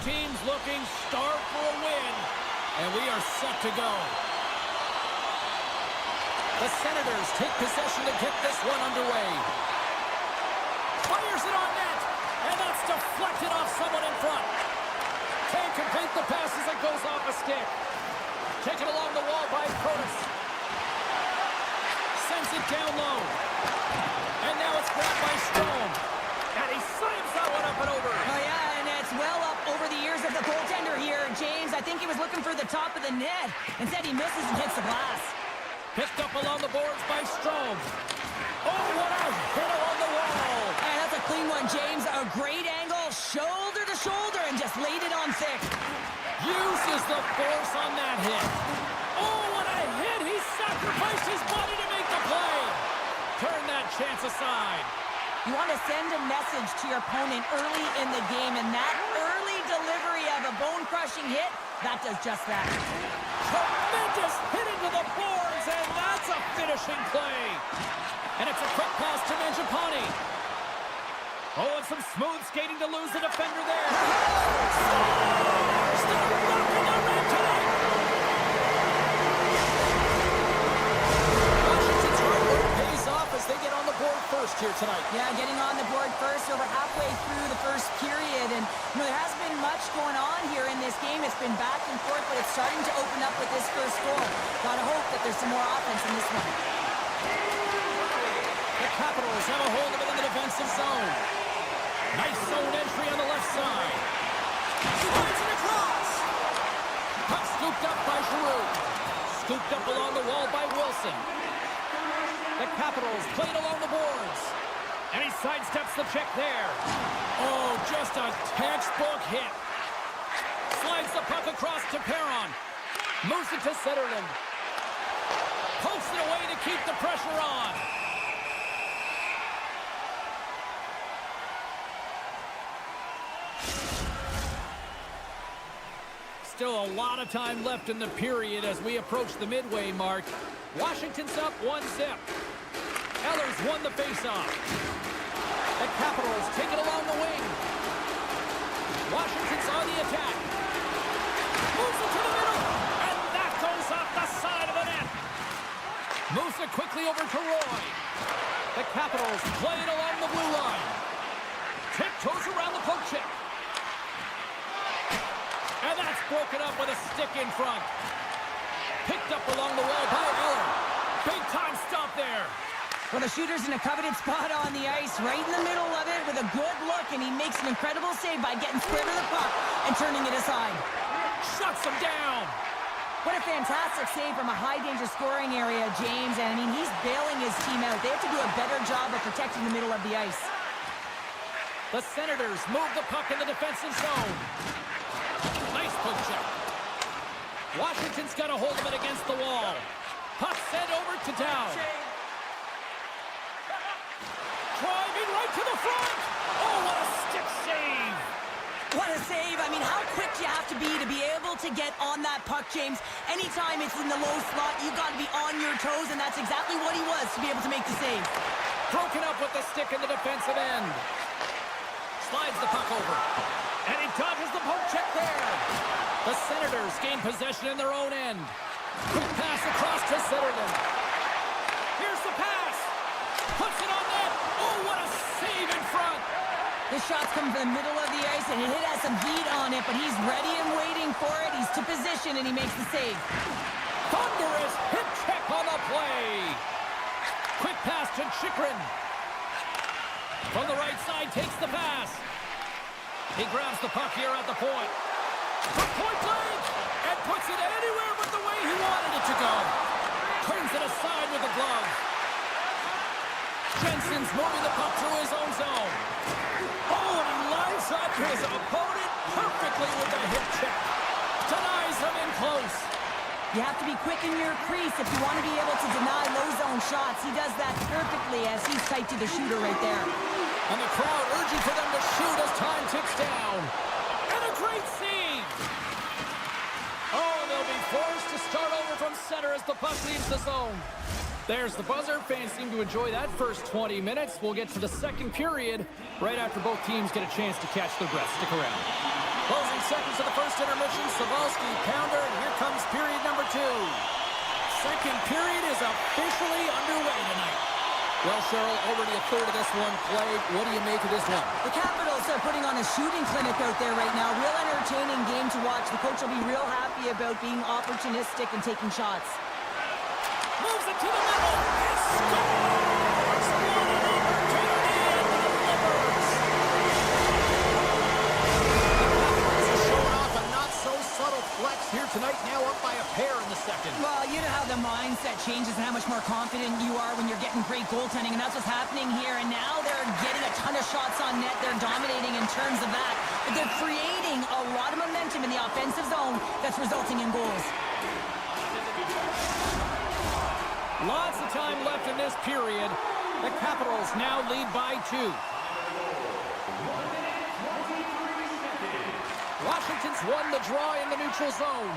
teams looking starved for a win, and we are set to go. The Senators take possession to get this one underway. Fires it on net, and that's deflected off someone in front. Can't complete the pass as it goes off a stick. Taken along the wall by Protas. Sends it down low. And now it's grabbed by Strome. And he slams that one up and over. Oh, yeah, and it's well up over the ears of the goaltender here, James. I think he was looking for the top of the net. Instead, he misses and hits the glass. Picked up along the boards by Strome. Oh, what a hit along the wall. Hey, that's a clean one, James. A great angle, shoulder to shoulder, and just laid it on thick. Uses the force on that hit. Oh, what a hit. He sacrificed his body to make the play. Turn that chance aside. You want to send a message to your opponent early in the game, and that early delivery of a bone-crushing hit, that does just that. Tremendous hit into the boards, and that's a finishing play. And it's a quick pass to Mangiapane. Oh, and some smooth skating to lose the defender there. Stars! They're rocking the red tonight. Washington's hard work pays off as they get on the board first here tonight. Yeah, getting on the board first over halfway through the first period. And, there hasn't been much going on here in this game. It's been back and forth, but it's starting to open up with this first goal. Gotta hope that there's some more offense in this one. The Capitals have a hold of it in the defensive zone. Nice zone entry on the left side. Slides it across. Puck scooped up by Giroux. Scooped up along the wall by Wilson. The Capitals played along the boards. And he sidesteps the check there. Oh, just a textbook hit. Slides the puck across to Perron. Moves it to Zetterlund. Pokes it away to keep the pressure on. Still a lot of time left in the period as we approach the midway mark. Washington's up 1-0. Eller's won the faceoff. The Capitals take it along the wing. Washington's on the attack. Moves it to the middle. And that goes off the side of the net. Moves it quickly over to Roy. The Capitals play it along the blue line. Tiptoes around the poke check. And that's broken up with a stick in front. Picked up along the wall by Eller. Big time stop there. Well, the shooter's in a coveted spot on the ice, right in the middle of it with a good look, and he makes an incredible save by getting square to the puck and turning it aside. Shuts him down. What a fantastic save from a high-danger scoring area, James. And, he's bailing his team out. They have to do a better job of protecting the middle of the ice. The Senators move the puck in the defensive zone. Nice poke check. Washington's got a hold of it against the wall. Puck sent over to Dow. Driving right to the front. Oh, what a stick save. What a save. How quick you have to be able to get on that puck, James. Anytime it's in the low slot, you've got to be on your toes, and that's exactly what he was to be able to make the save. Broken up with the stick in the defensive end. Slides the puck over. And he dodges the poke check there. The Senators gain possession in their own end. Quick pass across to Zetterlund. Here's the pass. Puts it on net. Oh, what a save in front. The shot's coming from the middle of the ice, and it has some heat on it, but he's ready and waiting for it. He's to position, and he makes the save. Thunderous hip check on the play. Quick pass to Chychrun. From the right side, takes the pass. He grabs the puck here at the point. From point blank, and puts it anywhere but the way he wanted it to go. Turns it aside with the glove. Jensen's moving the puck through his own zone. Oh, and he lines up his opponent perfectly with the hip check. Denies him in close. You have to be quick in your crease if you want to be able to deny low zone shots. He does that perfectly as he's tight to the shooter right there. And the crowd urging for them to shoot as time ticks down. And a great save. Oh, they'll be forced to start over from center as the puck leaves the zone. There's the buzzer. Fans seem to enjoy that first 20 minutes. We'll get to the second period right after both teams get a chance to catch their breath. Stick around. Closing seconds of the first intermission. Savalski, pounder, and here comes period number 2. Second period is officially underway tonight. Well, Cheryl, already a third of this one played. What do you make of this one? The Capitals are putting on a shooting clinic out there right now. Real entertaining game to watch. The coach will be real happy about being opportunistic and taking shots. Moves it to the middle. He scores! What an opportunity in the Limbers! The Capitals are showing off a not-so-subtle flex here tonight, now up by a pair in the second. Well, you know how the mindset changes and how much more confident you are when you're getting great goaltending, and that's what's happening here. And now they're getting a ton of shots on net. They're dominating in terms of that. But they're creating a lot of momentum in the offensive zone that's resulting in goals. Lots of time left in this period. The Capitals now lead by 2. Washington's won the draw in the neutral zone.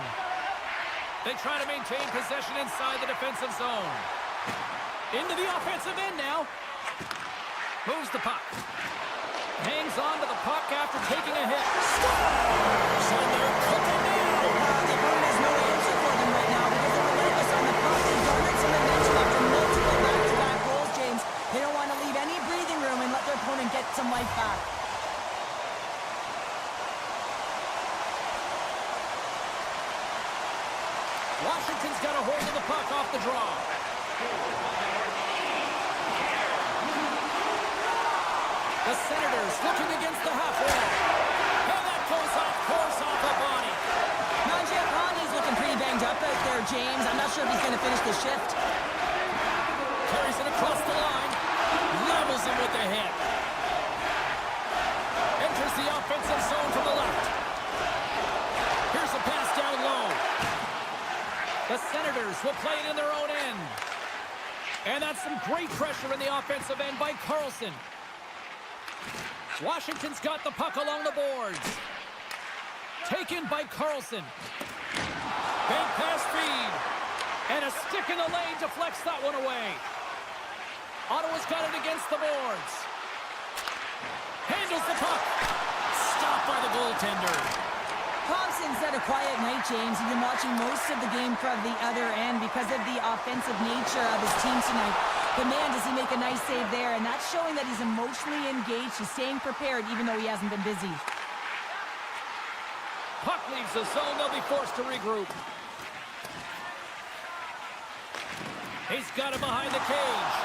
They try to maintain possession inside the defensive zone. Into the offensive end now. Moves the puck. Hangs on to the puck after taking a hit. Scores! And they're cooking now. The Bruins has no answer for them right now because they're relentless on the puck. They've garnered some momentum after multiple back-to-back goals, James. They don't want to leave any breathing room and let their opponent get some life back. Washington's got a hold of the puck off the draw. The Senators looking against the half wall. And that goes off course off the body. MaakY's looking pretty banged up out there, James. I'm not sure if he's going to finish the shift. Carries it across the line. Levels him with the hit. Enters the offensive zone to the left. Here's a pass down low. The Senators will play it in their own end. And that's some great pressure in the offensive end by Carlson. Washington's got the puck along the boards. Taken by Carlson. Bank pass feed. And a stick in the lane deflects that one away. Ottawa's got it against the boards. Handles the puck. Stopped by the goaltender. Thompson's had a quiet night, James. He's been watching most of the game from the other end because of the offensive nature of his team tonight. But man, does he make a nice save there, and that's showing that he's emotionally engaged. He's staying prepared even though he hasn't been busy. Puck leaves the zone. They'll be forced to regroup. He's got it behind the cage.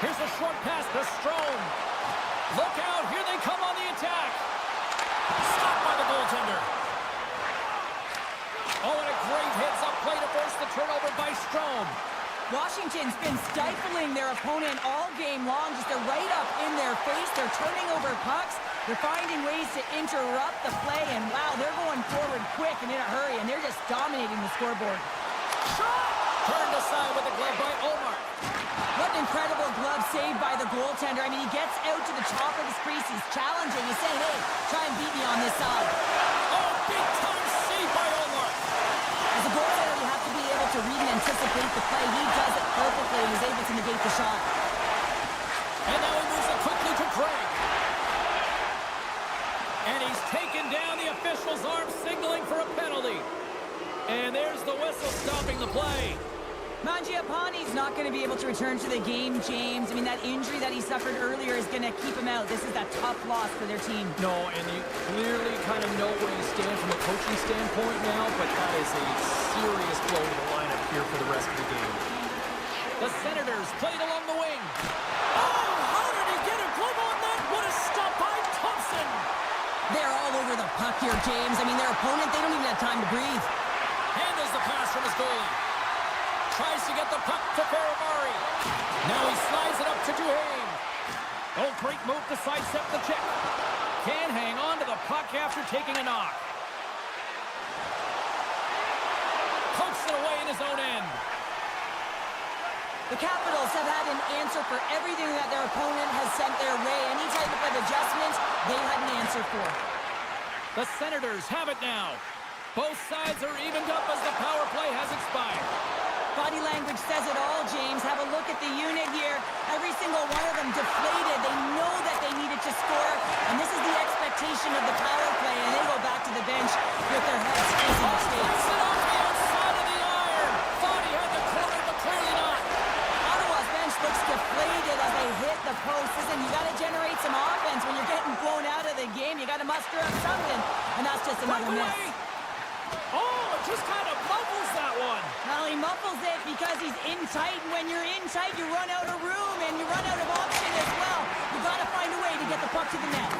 Here's a short pass to Strome. Look out. Here they come on the attack. Stopped by the goaltender. Oh, and a great heads-up play to force the turnover by Strome. Washington's been stifling their opponent all game long, just a right up in their face. They're turning over pucks. They're finding ways to interrupt the play, and wow, they're going forward quick and in a hurry, and they're just dominating the scoreboard. Shot! Turned aside with a glove by Omar. What an incredible glove save by the goaltender. I mean, he gets out to the top of his crease. He's challenging. He's saying, hey, try and beat me on this side. Oh, big-time save by Omar. As a goaltender, you have to be able to read and anticipate the play. He does it perfectly and is able to negate the shot. And now he moves it quickly to Craig. And he's taken down. The official's arm signaling for a penalty. And there's the whistle stopping the play. MaakY's not going to be able to return to the game, James. I mean, that injury that he suffered earlier is going to keep him out. This is a tough loss for their team. No, and you clearly kind of know where you stand from a coaching standpoint now, but that is a serious blow to the lineup here for the rest of the game. The Senators played along the wing. Oh, how did he get a glove on that? What a stop by Thompson. They're all over the puck here, James. I mean, their opponent, they don't even have time to breathe. Handles the pass from his goalie. Tries to get the puck to Ferrari. Now he slides it up to Duhaime. Oh, great move to sidestep the check. Can't hang on to the puck after taking a knock. Pokes it away in his own end. The Capitals have had an answer for everything that their opponent has sent their way. Any type of adjustment, they had an answer for. The Senators have it now. Both sides are evened up as the power play has expired. Body language says it all, James. Have a look at the unit here. Every single one of them deflated. They know that they needed to score, and this is the expectation of the power play, and they go back to the try to muster up something, and that's just another miss. Oh, it just kind of muffles that one. Well, he muffles it because he's in tight, and when you're in tight, you run out of room, and you run out of option as well. You got to find a way to get the puck to the net.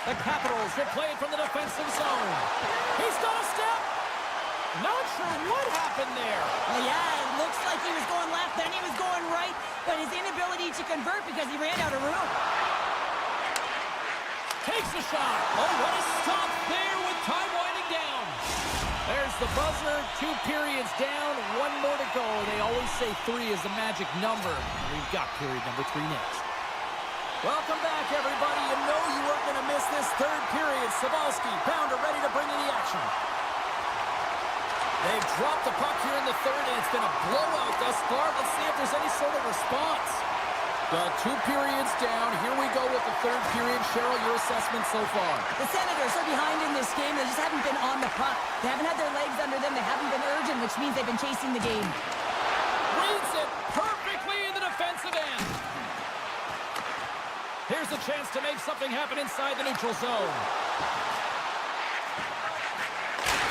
The Capitals will play it from the defensive zone. He's got a step. Not sure what happened there. Well, yeah, it looks like he was going left, then he was going right, but his inability to convert because he ran out of room. Takes a shot. Oh, what a stop there with time winding down. There's the buzzer. 2 periods down. 1 more to go. They always say 3 is the magic number. We've got period number 3 next. Welcome back, everybody. You know you weren't going to miss this 3rd period. Sabalski, Pounder ready to bring in the action. They've dropped the puck here in the 3rd, and it's been a blowout thus far. Let's see if there's any sort of response. Well, 2 periods down. Here we go with the 3rd period. Cheryl, your assessment so far? The Senators are behind in this game. They just haven't been on the puck. They haven't had their legs under them. They haven't been urgent, which means they've been chasing the game. Reads it perfectly in the defensive end. Here's a chance to make something happen inside the neutral zone.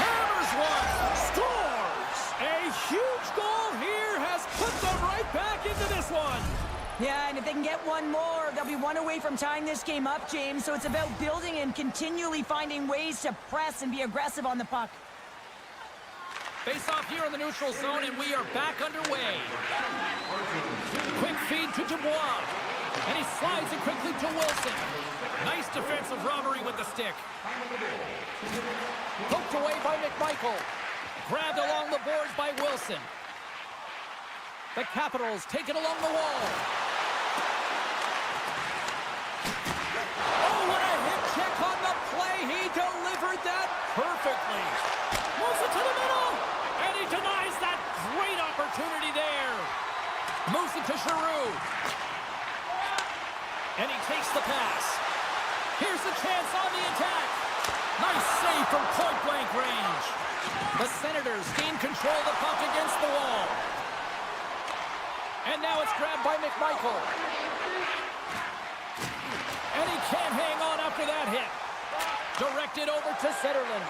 Hammers one. Scores! A huge goal here has put them right back into this one. Yeah, and if they can get one more, they'll be 1 away from tying this game up, James. So it's about building and continually finding ways to press and be aggressive on the puck. Face off here in the neutral zone, and we are back underway. Quick feed to Dubois. And he slides it quickly to Wilson. Nice defensive robbery with the stick. Poked away by McMichael. Grabbed along the boards by Wilson. The Capitals take it along the wall. Oh, what a hip check on the play. He delivered that perfectly. Moves it to the middle. And he denies that great opportunity there. Moves it to Giroux. And he takes the pass. Here's the chance on the attack. Nice save from point-blank range. The Senators gain control of the puck against the wall. And now it's grabbed by McMichael. And he can't hang on after that hit. Directed over to Zetterlund.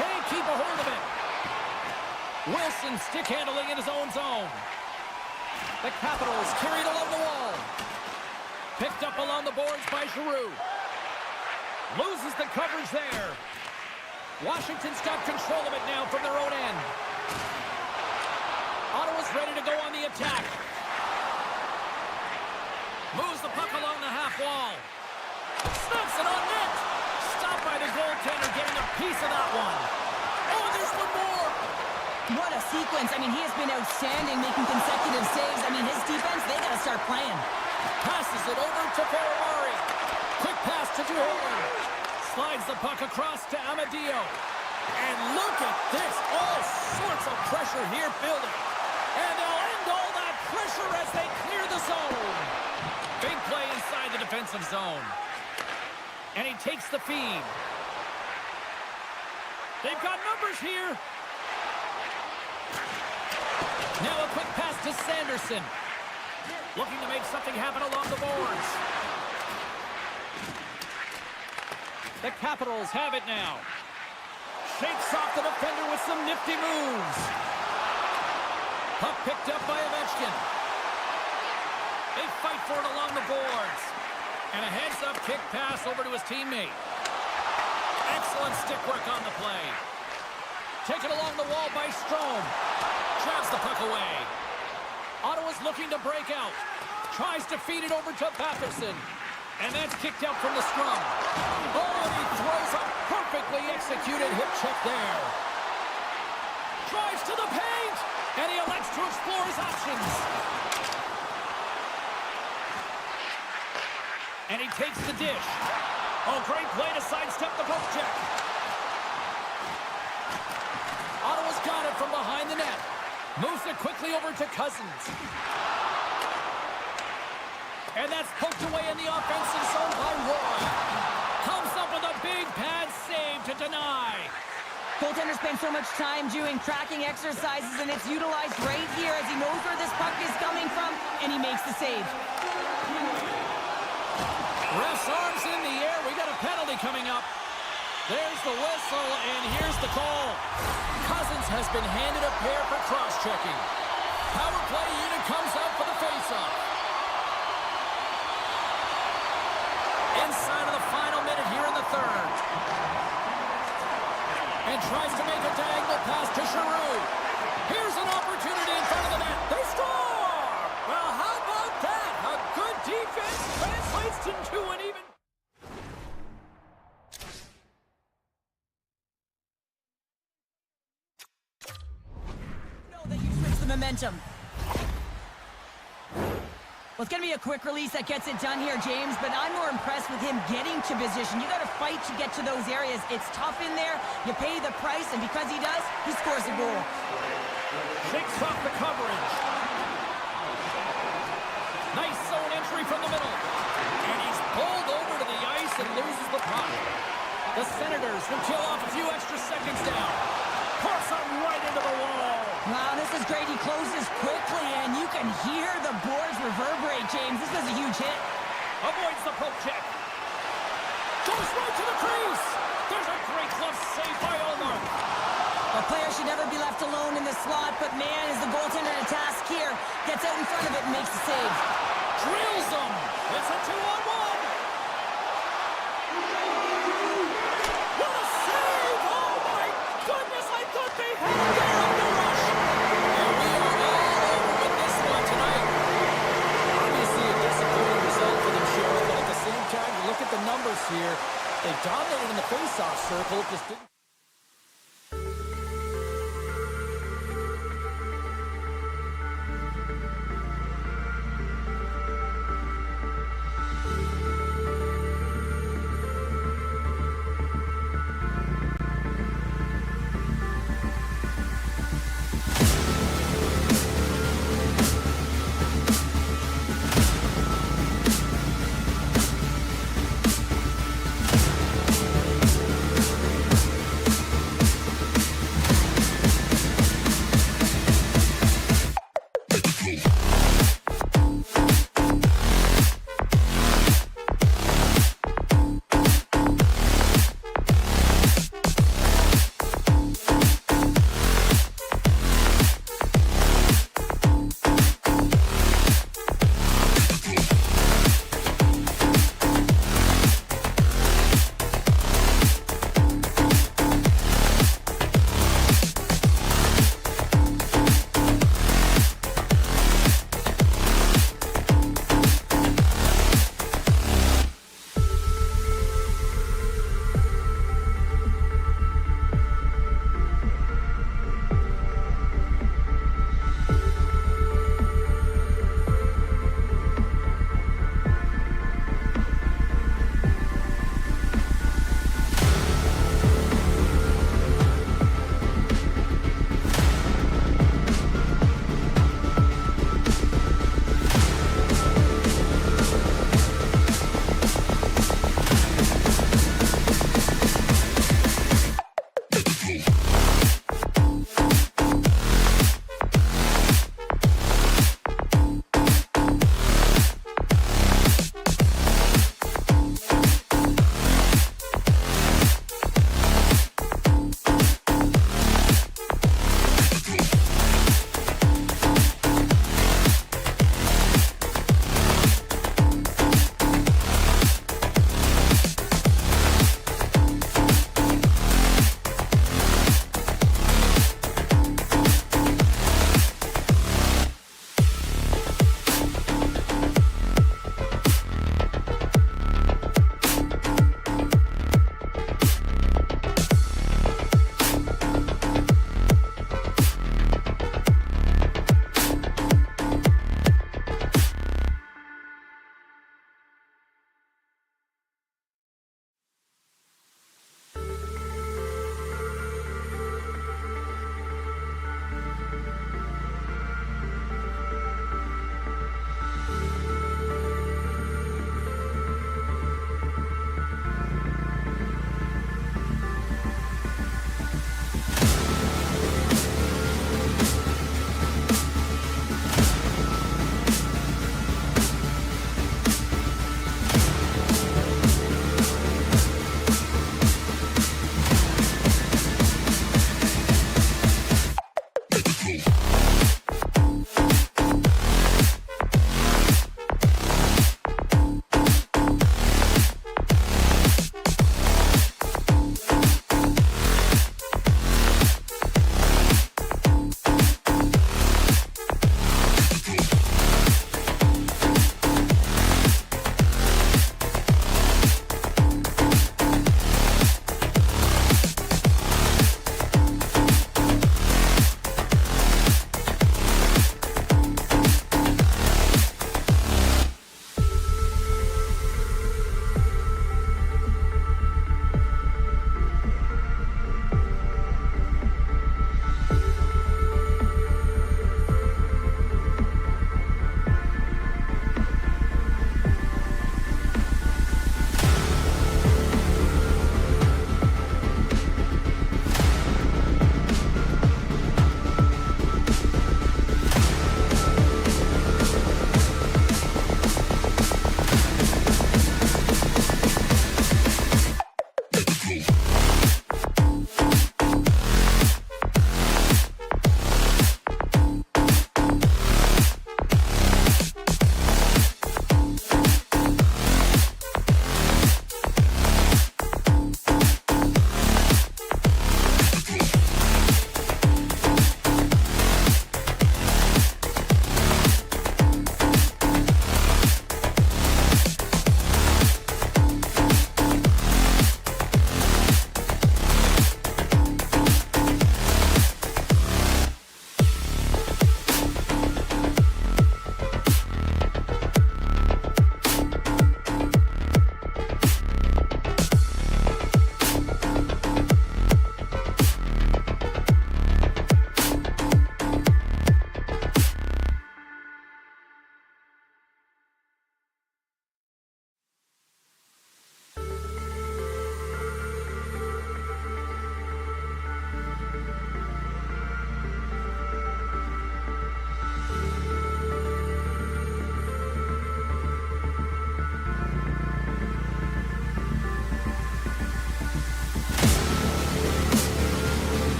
Can't keep a hold of it. Wilson stick handling in his own zone. The Capitals carried along the wall. Picked up along the boards by Giroux. Loses the coverage there. Washington's got control of it now from their own end. Ottawa's ready to go on the attack. Moves the puck along the half wall. Snaps it on net. Stopped by the goaltender getting a piece of that one. Oh, there's one more. What a sequence. I mean, he has been outstanding making consecutive saves. I mean, his defense, they got to start playing. Passes it over to Ferrari. Quick pass to Duhaime. Slides the puck across to Amadio. And look at this. All sorts of pressure here building. And they'll end all that pressure as they clear the zone. Big play inside the defensive zone. And he takes the feed. They've got numbers here. Now a quick pass to Sanderson. Looking to make something happen along the boards. The Capitals have it now. Shakes off the defender with some nifty moves. Puck picked up by Ovechkin. They fight for it along the boards. And a heads-up kick pass over to his teammate. Excellent stick work on the play. Taken along the wall by Strome. Drives the puck away. Ottawa's looking to break out. Tries to feed it over to Patterson. And that's kicked out from the scrum. Oh, and he throws a perfectly executed hip check there. Drives to the paint. And he elects to explore his options. And he takes the dish. Oh, great play to sidestep the poke check. Ottawa's got it from behind the net. Moves it quickly over to Cousins. And that's poked away in the offensive zone by Roy. Comes up with a big pad save to deny. Goaltender spends so much time doing tracking exercises, and it's utilized right here as he knows where this puck is coming from, and he makes the save. Ref's arms in the air. We got a penalty coming up. There's the whistle, and here's the call. Cousins has been handed a pair for cross-checking. Power play unit comes out for the face-off. Inside of the final minute here in the third. And tries to make a diagonal pass to Giroux. Here's an opportunity in front of the net. They score! Well, how about that? A good defense translates into an even... Know that you switch the momentum. Well, it's going to be a quick release that gets it done here, James, but I'm more impressed with him getting to position. You got to fight to get to those areas. It's tough in there. You pay the price, and because he does, he scores a goal. Shakes off the coverage. Nice zone entry from the middle. And he's pulled over to the ice and loses the puck. The Senators will kill off a few extra seconds down. Course him right into the wall. Wow, this is great. He closes quickly, and you can hear the boards reverberate, James. This was a huge hit. Avoids the poke check. Goes right to the crease. There's a great glove save by Omar. A player should never be left alone in the slot, but man, is the goaltender to task here. Gets out in front of it and makes the save. Drills him. It's a 2-on-1. What a save! Oh my goodness, I thought they had it there on the rush. And we are all over with this one tonight. Obviously a disappointing result for them, Sheriff, but at the same time, you look at the numbers here. They dominated in the face-off circle, just didn't...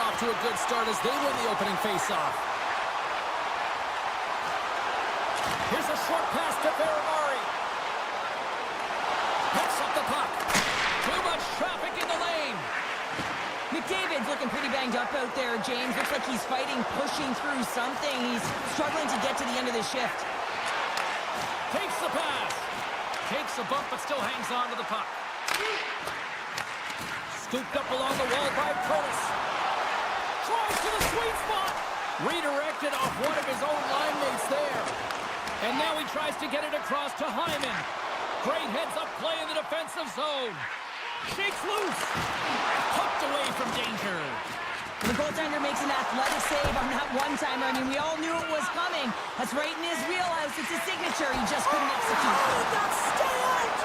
off to a good start as they win the opening faceoff. Here's a short pass to Ferrari. Picks up the puck. Too much traffic in the lane. McDavid's looking pretty banged up out there, James. Looks like he's fighting, pushing through something. He's struggling to get to the end of the shift. Takes the pass. Takes a bump, but still hangs on to the puck. Scooped up along the wall by Protas. Tries to the sweet spot. Redirected off one of his own line mates there. And now he tries to get it across to Hyman. Great heads-up play in the defensive zone. Shakes loose. Hooked away from danger. The goaltender makes an athletic save on that one-timer. I mean, we all knew it was coming. That's right in his wheelhouse. It's his signature. He just couldn't execute.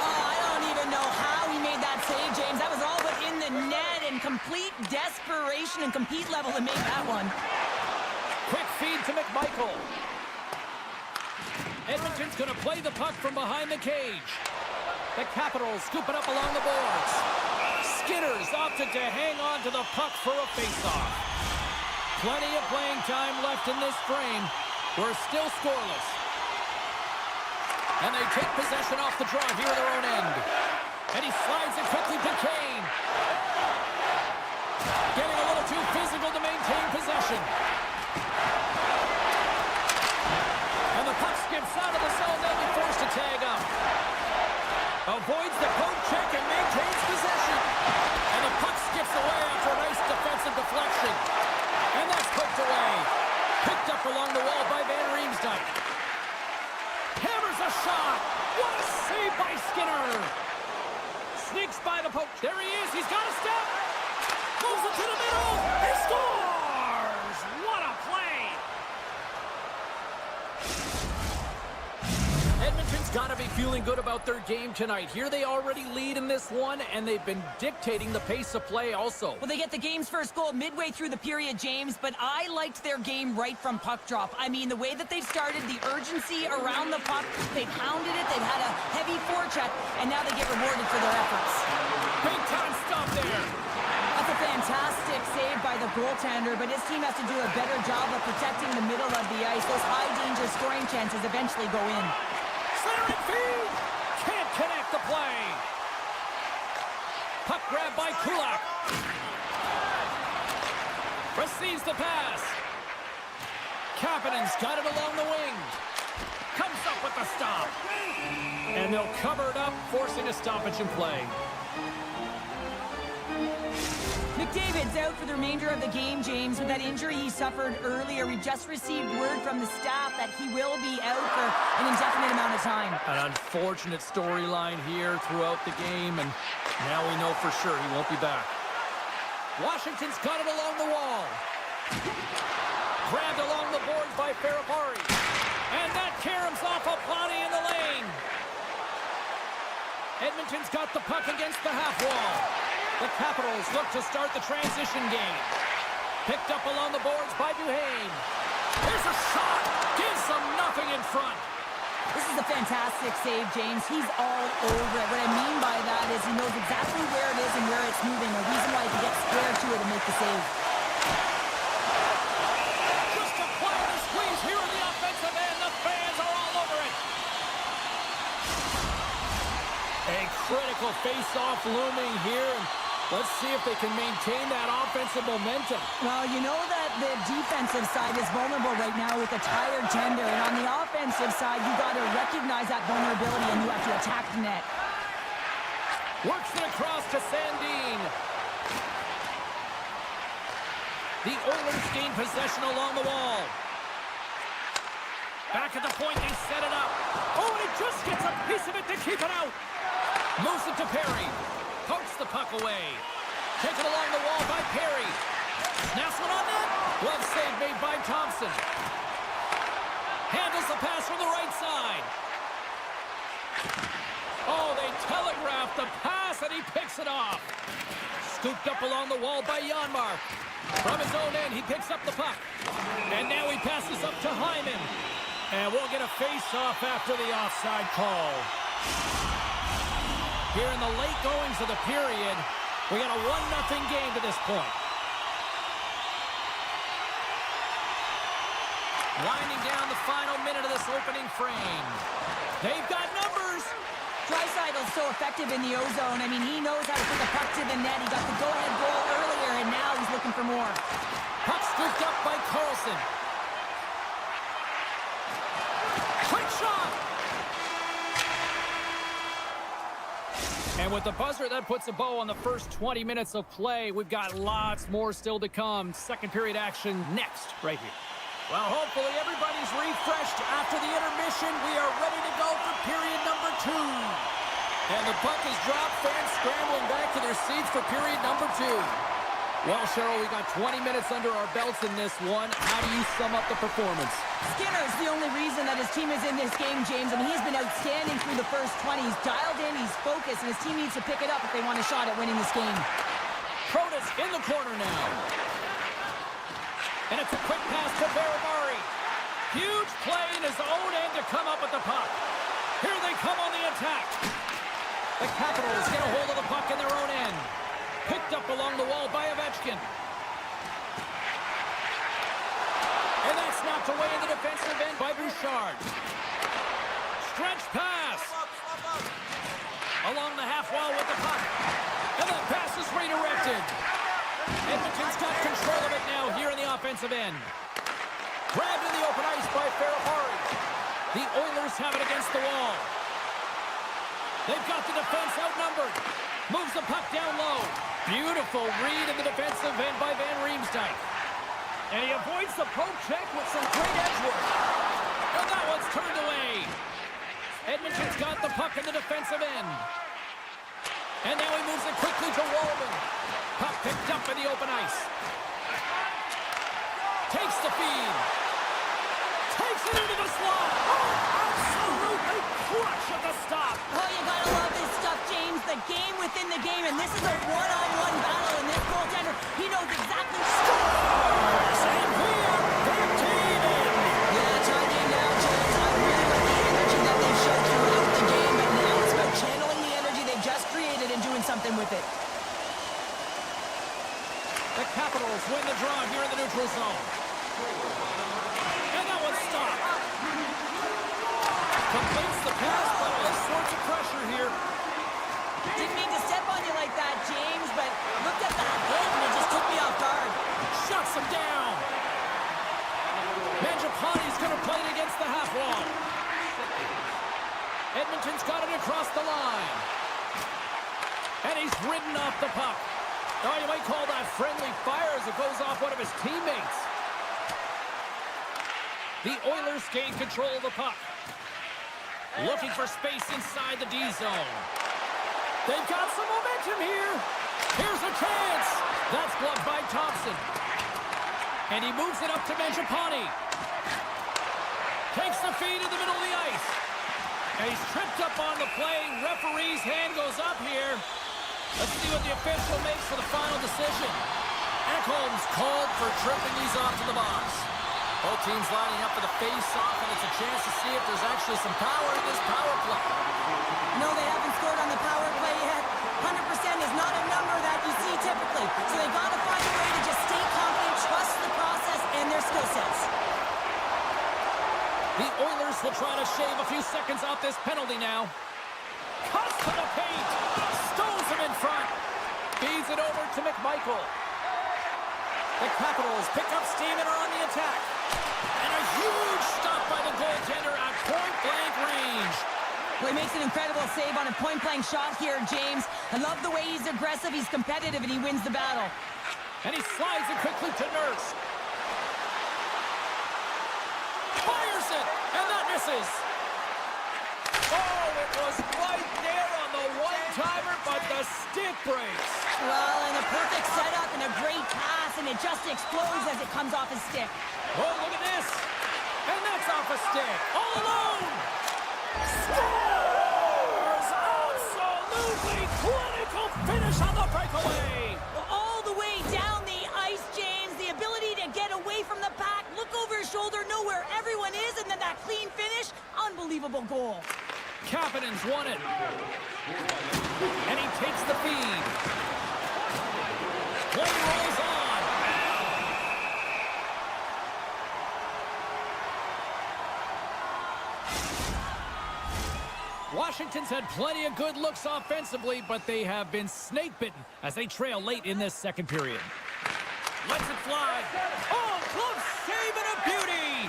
I don't even know how he made that save, James. That was all but in the net, and complete desperation and compete level to make that one. Quick feed to McMichael. Edmonton's going to play the puck from behind the cage. The Capitals scoop it up along the boards. Skinner's opted to hang on to the puck for a faceoff. Plenty of playing time left in this frame. We're still scoreless. And they take possession off the draw here at their own end. And he slides it quickly to Kane. Getting a little too physical to maintain possession. And the puck skips out of the zone. They'll be forced to tag up. Avoids the poke check and maintains possession. And the puck skips away after a nice defensive deflection. And that's poked away. Picked up along the wall by Van Riemsdyk. Hammers a shot. What a save by Skinner. Sneaks by the poke. There he is. He's got a step. Moves it to the middle. He scores. What a play. Edmonton's got to be feeling good about their game tonight. Here they already lead in this one, and they've been dictating the pace of play also. Well, they get the game's first goal midway through the period, James, but I liked their game right from puck drop. I mean, the way that they've started, the urgency around the puck, they've hounded it, they've had a heavy forecheck, and now they get rewarded for their efforts. Big time stop there. That's a fantastic save by the goaltender, but his team has to do a better job of protecting the middle of the ice. Those high-danger scoring chances eventually go in. Centering feed. Can't connect the play. Puck grab by Kulak. Receives the pass. Kapanen's got it along the wing. Comes up with the stop. And they'll cover it up, forcing a stoppage in play. McDavid's out for the remainder of the game, James. With that injury he suffered earlier, we just received word from the staff that he will be out for an indefinite amount of time. An unfortunate storyline here throughout the game, and now we know for sure he won't be back. Washington's got it along the wall. Grabbed along the boards by Ferrari. And that caroms off a body in the lane. Edmonton's got the puck against the half wall. The Capitals look to start the transition game. Picked up along the boards by Duhane. Here's a shot. Gives them nothing in front. This is a fantastic save, James. He's all over it. What I mean by that is he knows exactly where it is and where it's moving. A reason why he can get square to it and make the save. Just apply the squeeze here in the offensive end. The fans are all over it. A critical face-off looming here. Let's see if they can maintain that offensive momentum. Well, you know that the defensive side is vulnerable right now with a tired tender. And on the offensive side, you got to recognize that vulnerability and you have to attack the net. Works it across to Sandin. The Oilers gain possession along the wall. Back at the point, they set it up. Oh, and he just gets a piece of it to keep it out. Moves it to Perry. Pokes the puck away. Taken along the wall by Perry. Snaps one on net. Glove save made by Thompson. Handles the pass from the right side. Oh, they telegraphed the pass, and he picks it off. Scooped up along the wall by Janmark. From his own end, he picks up the puck. And now he passes up to Hyman. And we'll get a face-off after the offside call. Here in the late goings of the period, we got a 1-0 game to this point. Winding down the final minute of this opening frame. They've got numbers. Draisaitl's so effective in the O-zone. I mean, he knows how to put the puck to the net. He got the go-ahead goal earlier, and now he's looking for more. Puck scooped up by Carlson. Quick shot! And with the buzzer, that puts a bow on the first 20 minutes of play. We've got lots more still to come. Second period action next, right here. Well, hopefully everybody's refreshed after the intermission. We are ready to go for period number 2. And the puck is dropped. Fans scrambling back to their seats for period number 2. Well, Cheryl, we got 20 minutes under our belts in this one. How do you sum up the performance? Skinner's the only reason that his team is in this game, James. I mean, he's been outstanding through the first 20. He's dialed in, he's focused, and his team needs to pick it up if they want a shot at winning this game. Protas in the corner now. And it's a quick pass to Baramari. Huge play in his own end to come up with the puck. Here they come on the attack. The Capitals get a hold of the puck in their own end. Picked up along the wall by Ovechkin. And that's knocked away in the defensive end by Bouchard. Stretch pass. Along the half wall with the puck. And that pass is redirected. Edmonton's got control of it now here in the offensive end. Grabbed in the open ice by Ferrari. The Oilers have it against the wall. They've got the defense outnumbered. Moves the puck down low. Beautiful read in the defensive end by Van Riemsdyk. And he avoids the poke check with some great edge work. And that one's turned away. Edmonton's got the puck in the defensive end. And now he moves it quickly to Walman. Puck picked up in the open ice. Takes the feed. Takes it into the slot. Oh, absolutely clutch at the stop. Oh, you gotta love this stuff, James. The game within the game, and this is a one-on-one battle, and this goaltender, he knows exactly. Scores! And we are 13 in. Yeah, tie game now, James. I really like the energy that they showed throughout the game, but now it's about channeling the energy they just created and doing something with it. The Capitals win the draw here in the neutral zone. And that one's stopped. Completes the pass, but all sorts of pressure here. Didn't mean to step on you like that, James, but looked at that hit and it just took me off guard. Shuts him down. Mangiapane's going to play it against the half wall. Edmonton's got it across the line. And he's ridden off the puck. Oh, you might call that friendly fire as it goes off one of his teammates. The Oilers gain control of the puck. Looking for space inside the D zone. They've got some momentum here. Here's a chance. That's blocked by Thompson. And he moves it up to Mangiapane. Takes the feed in the middle of the ice. And he's tripped up on the play. Referee's hand goes up here. Let's see what the official makes for the final decision. Ekholm's called for tripping these off to the box. Both teams lining up for the face-off, and it's a chance to see if there's actually some power in this power play. No, they haven't scored on the power play yet. 100% is not a number that you see typically. So they've got to find a way to just stay confident, trust the process and their skill sets. The Oilers will try to shave a few seconds off this penalty now. Cuts to the paint. Stones him in front. Feeds it over to McMichael. The Capitals pick up steam and are on the attack. And a huge stop by the goaltender at point-blank range. Well, he makes an incredible save on a point-blank shot here, James. I love the way he's aggressive, he's competitive, and he wins the battle. And he slides it quickly to Nurse. Fires it, and that misses. Oh, it was right there on the one-timer, but the stick breaks. Well, and a perfect setup and a great pass, and it just explodes as it comes off his stick. Oh, look at this. And that's off a stick. All alone. Scores! Absolutely clinical finish on the breakaway. All the way down the ice, James. The ability to get away from the pack, look over his shoulder, know where everyone is, and then that clean finish. Unbelievable goal. Kapanen's won it. And he takes the feed. Play rolls on. Washington's had plenty of good looks offensively, but they have been snake-bitten as they trail late in this second period. Lets it fly. Oh, close save and a beauty!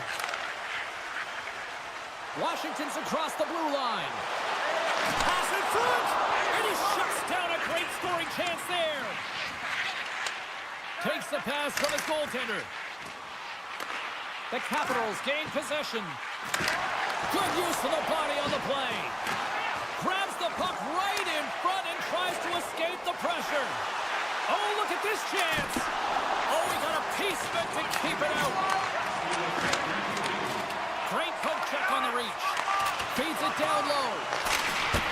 Washington's across the blue line. Pass in front! And he shuts down a great scoring chance there. Takes the pass from his goaltender. The Capitals gain possession. Good use of the body on the play. Grabs the puck right in front and tries to escape the pressure. Oh, look at this chance. Oh, he got a piece of it to keep it out. Great poke check on the reach. Feeds it down low.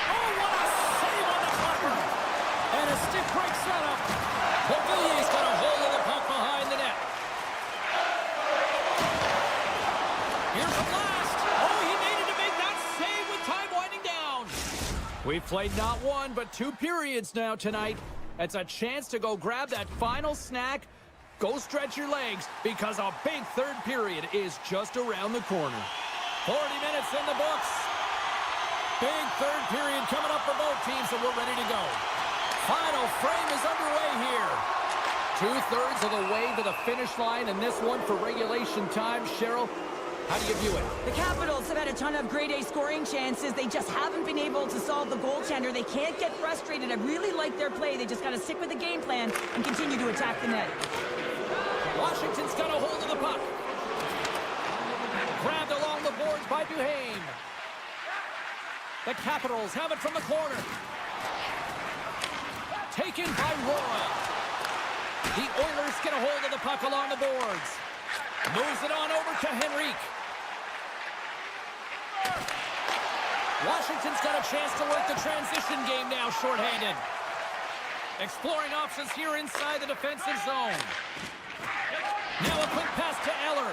Oh, what a save on the flipper. And a stick break setup. Beauvillier's got a hold of the puck behind the net. Here's a blast. Oh, he needed to make that save with time winding down. We've played not one, but 2 periods now tonight. It's a chance to go grab that final snack. Go stretch your legs because a big third period is just around the corner. 40 minutes in the books. Big third period coming up for both teams, and we're ready to go. Final frame is underway here. 2/3 of the way to the finish line, and this one for regulation time. Cheryl, how do you view it? The Capitals have had a ton of grade A scoring chances. They just haven't been able to solve the goaltender. They can't get frustrated. I really like their play. They just got to stick with the game plan and continue to attack the net. Washington's got a hold of the puck. Grabbed along the boards by Duhaime. The Capitals have it from the corner. Taken by Roy. The Oilers get a hold of the puck along the boards. Moves it on over to Henrique. Washington's got a chance to work the transition game now, shorthanded. Exploring options here inside the defensive zone. Now a quick pass to Eller.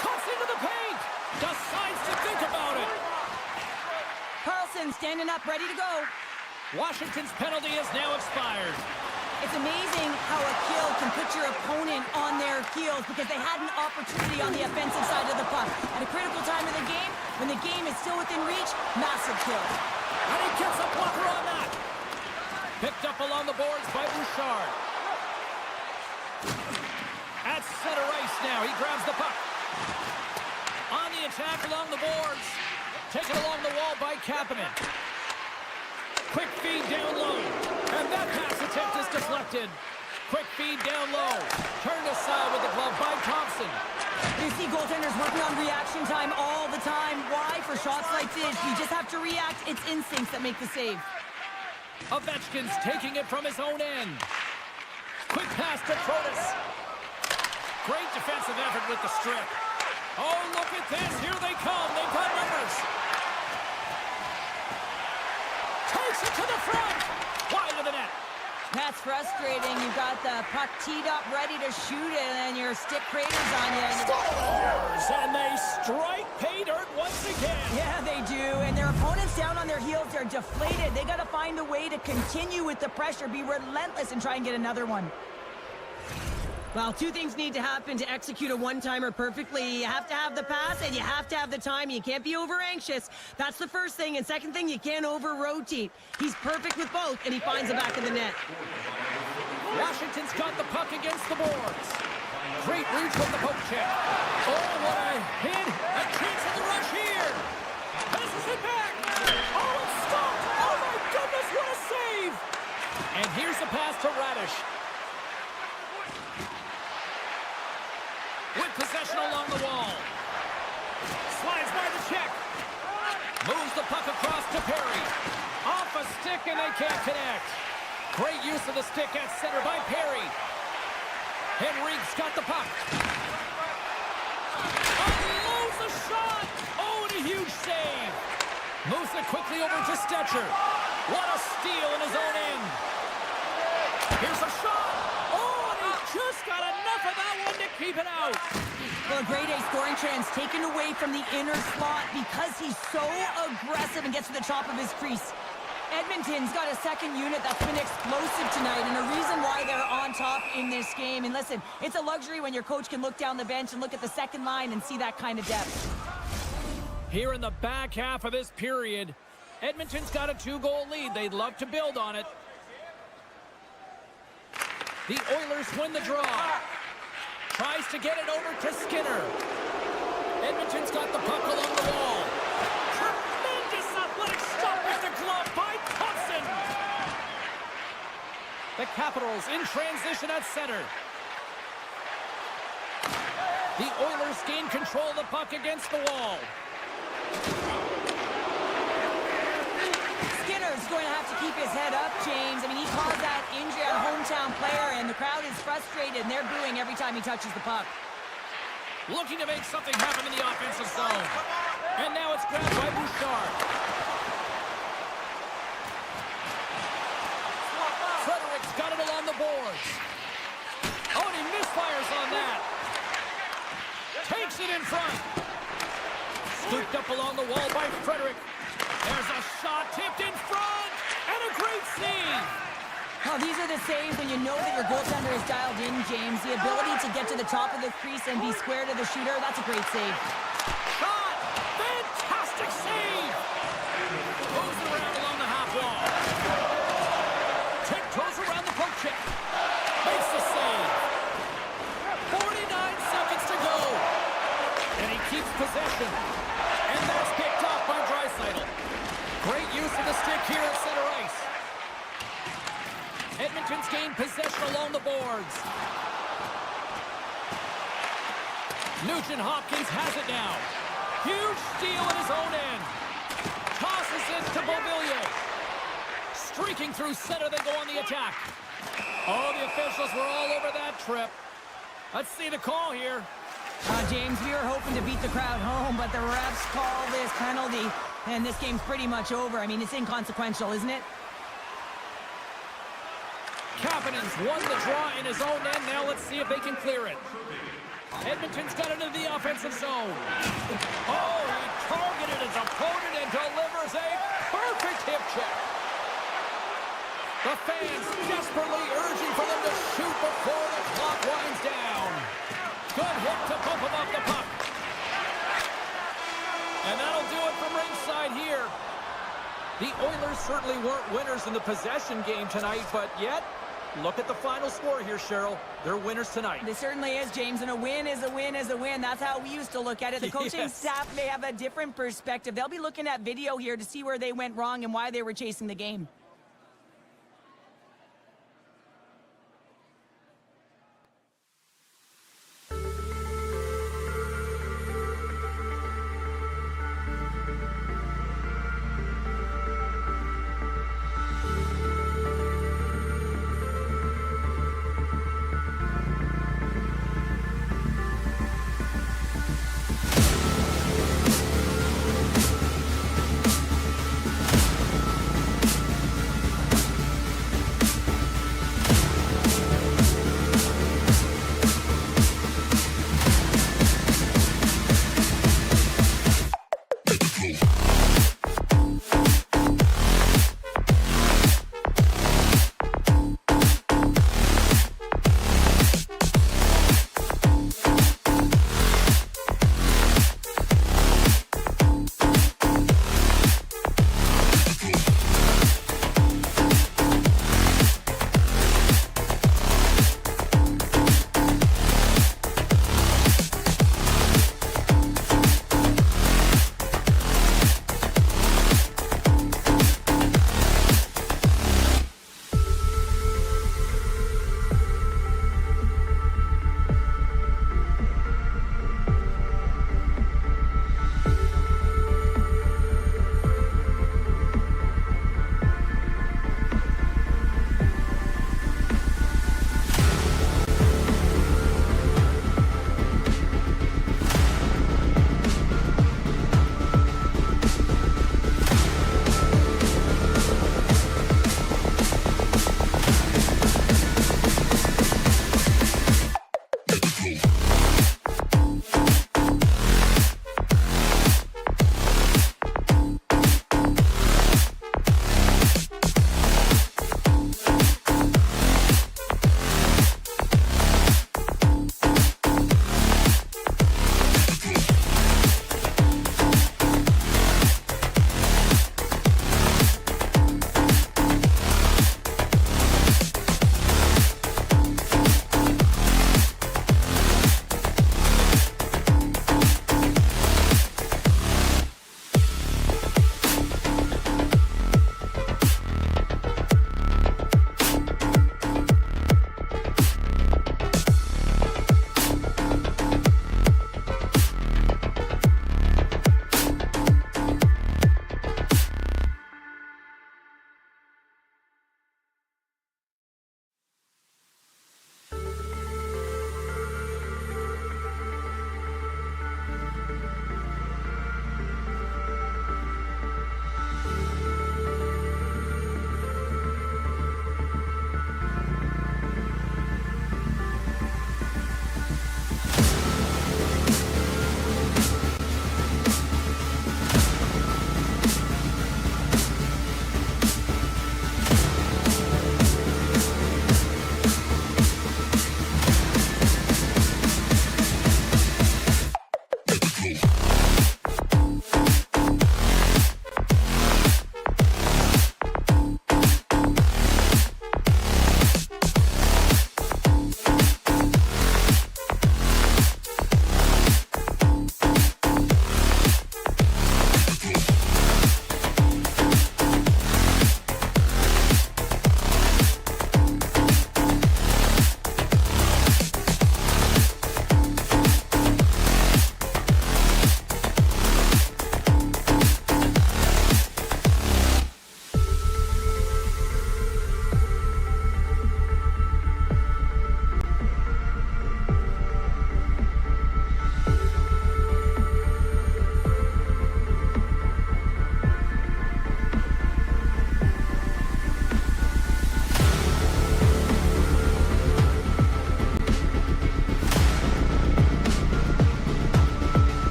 Cuts into the paint. Decides to think about it. Carlson standing up, ready to go. Washington's penalty has now expired. It's amazing how a kill can put your opponent on their heels because they had an opportunity on the offensive side of the puck. At a critical time of the game, when the game is still within reach, massive kill. And he gets a blocker on that. Picked up along the boards by Bouchard. At center ice now, he grabs the puck. On the attack along the boards. Taken along the wall by Kapanen. Quick feed down low. And that pass attempt is deflected. Quick feed down low. Turned aside with the glove by Thompson. You see goaltenders working on reaction time all the time. Why? For shots like this, you just have to react. It's instincts that make the save. Ovechkin's taking it from his own end. Quick pass to Protas. Great defensive effort with the strip. Oh, look at this. Here they come. They've got numbers. Takes it to the front. Wide of the net. That's frustrating. You've got the puck teed up, ready to shoot it, and your stick craters on you. Scores! And they strike pay dirt once again. Yeah, they do. And their opponents down on their heels, they're deflated. They got to find a way to continue with the pressure, be relentless, and try and get another one. Well, 2 things need to happen to execute a one-timer perfectly. You have to have the pass, and you have to have the time. You can't be over-anxious. That's the first thing. And second thing, you can't over-rotate. He's perfect with both, and he finds the back of the net. Washington's got the puck against the boards. Great reach with the poke check. Oh, what a hit. A chance of the rush here. Passes it back. Oh, it's stopped. Oh, my goodness, what a save. And here's the pass to Radish. With possession along the wall. Slides by the check. Moves the puck across to Perry. Off a stick and they can't connect. Great use of the stick at center by Perry. Henrique's got the puck. Unloads the shot. Oh, and a huge save. Moves it quickly over to Stetcher. What a steal in his own end. Here's a shot. Oh, and he just got enough of that one to keep it out. Well, a grade A scoring chance taken away from the inner slot because he's so aggressive and gets to the top of his crease. Edmonton's got a second unit that's been explosive tonight and a reason why they're on top in this game. And listen, it's a luxury when your coach can look down the bench and look at the second line and see that kind of depth. Here in the back half of this period, Edmonton's got a 2-goal lead. They'd love to build on it. The Oilers win the draw. Tries to get it over to Skinner. Edmonton's got the puck along the wall. Tremendous athletic stop with the glove by Thompson. The Capitals in transition at center. The Oilers gain control of the puck against the wall. Skinner's going to have to keep his head up, James. I mean, he caused that injury on a hometown player, and the crowd is frustrated, and they're booing every time he touches the puck. Looking to make something happen in the offensive zone. And now it's grabbed by Bouchard. Frederick's got it along the boards. Oh, and he misfires on that. Takes it in front. Scooped up along the wall by Frederick. There's a shot tipped in front. And a great save. Oh, these are the saves when you know that your goaltender is dialed in, James. The ability to get to the top of the crease and be square to the shooter, that's a great save. Shot! Fantastic save! Goes around along the half wall. Tiptoes around the poke check. Makes the save. 49 seconds to go. And he keeps possession. And that's picked off by Draisaitl. Great use of the stick here at center ice. Edmonton's gained possession along the boards. Nugent Hopkins has it now. Huge steal at his own end. Tosses it to Beauvillier. Streaking through center, they go on the attack. Oh, the officials were all over that trip. Let's see the call here. James, we were hoping to beat the crowd home, but the refs call this penalty, and this game's pretty much over. I mean, it's inconsequential, isn't it? Kapanen's won the draw in his own end. Now let's see if they can clear it. Edmonton's got it into the offensive zone. Oh, he targeted his opponent and delivers a perfect hip check. The fans desperately urging for them to shoot before the clock winds down. Good hit to bump him off the puck. And that'll do it from ringside here. The Oilers certainly weren't winners in the possession game tonight, but yet, look at the final score here, Cheryl. They're winners tonight. This certainly is, James, and a win is a win is a win. That's how we used to look at it. The coaching staff may have a different perspective. They'll be looking at video here to see where they went wrong and why they were chasing the game.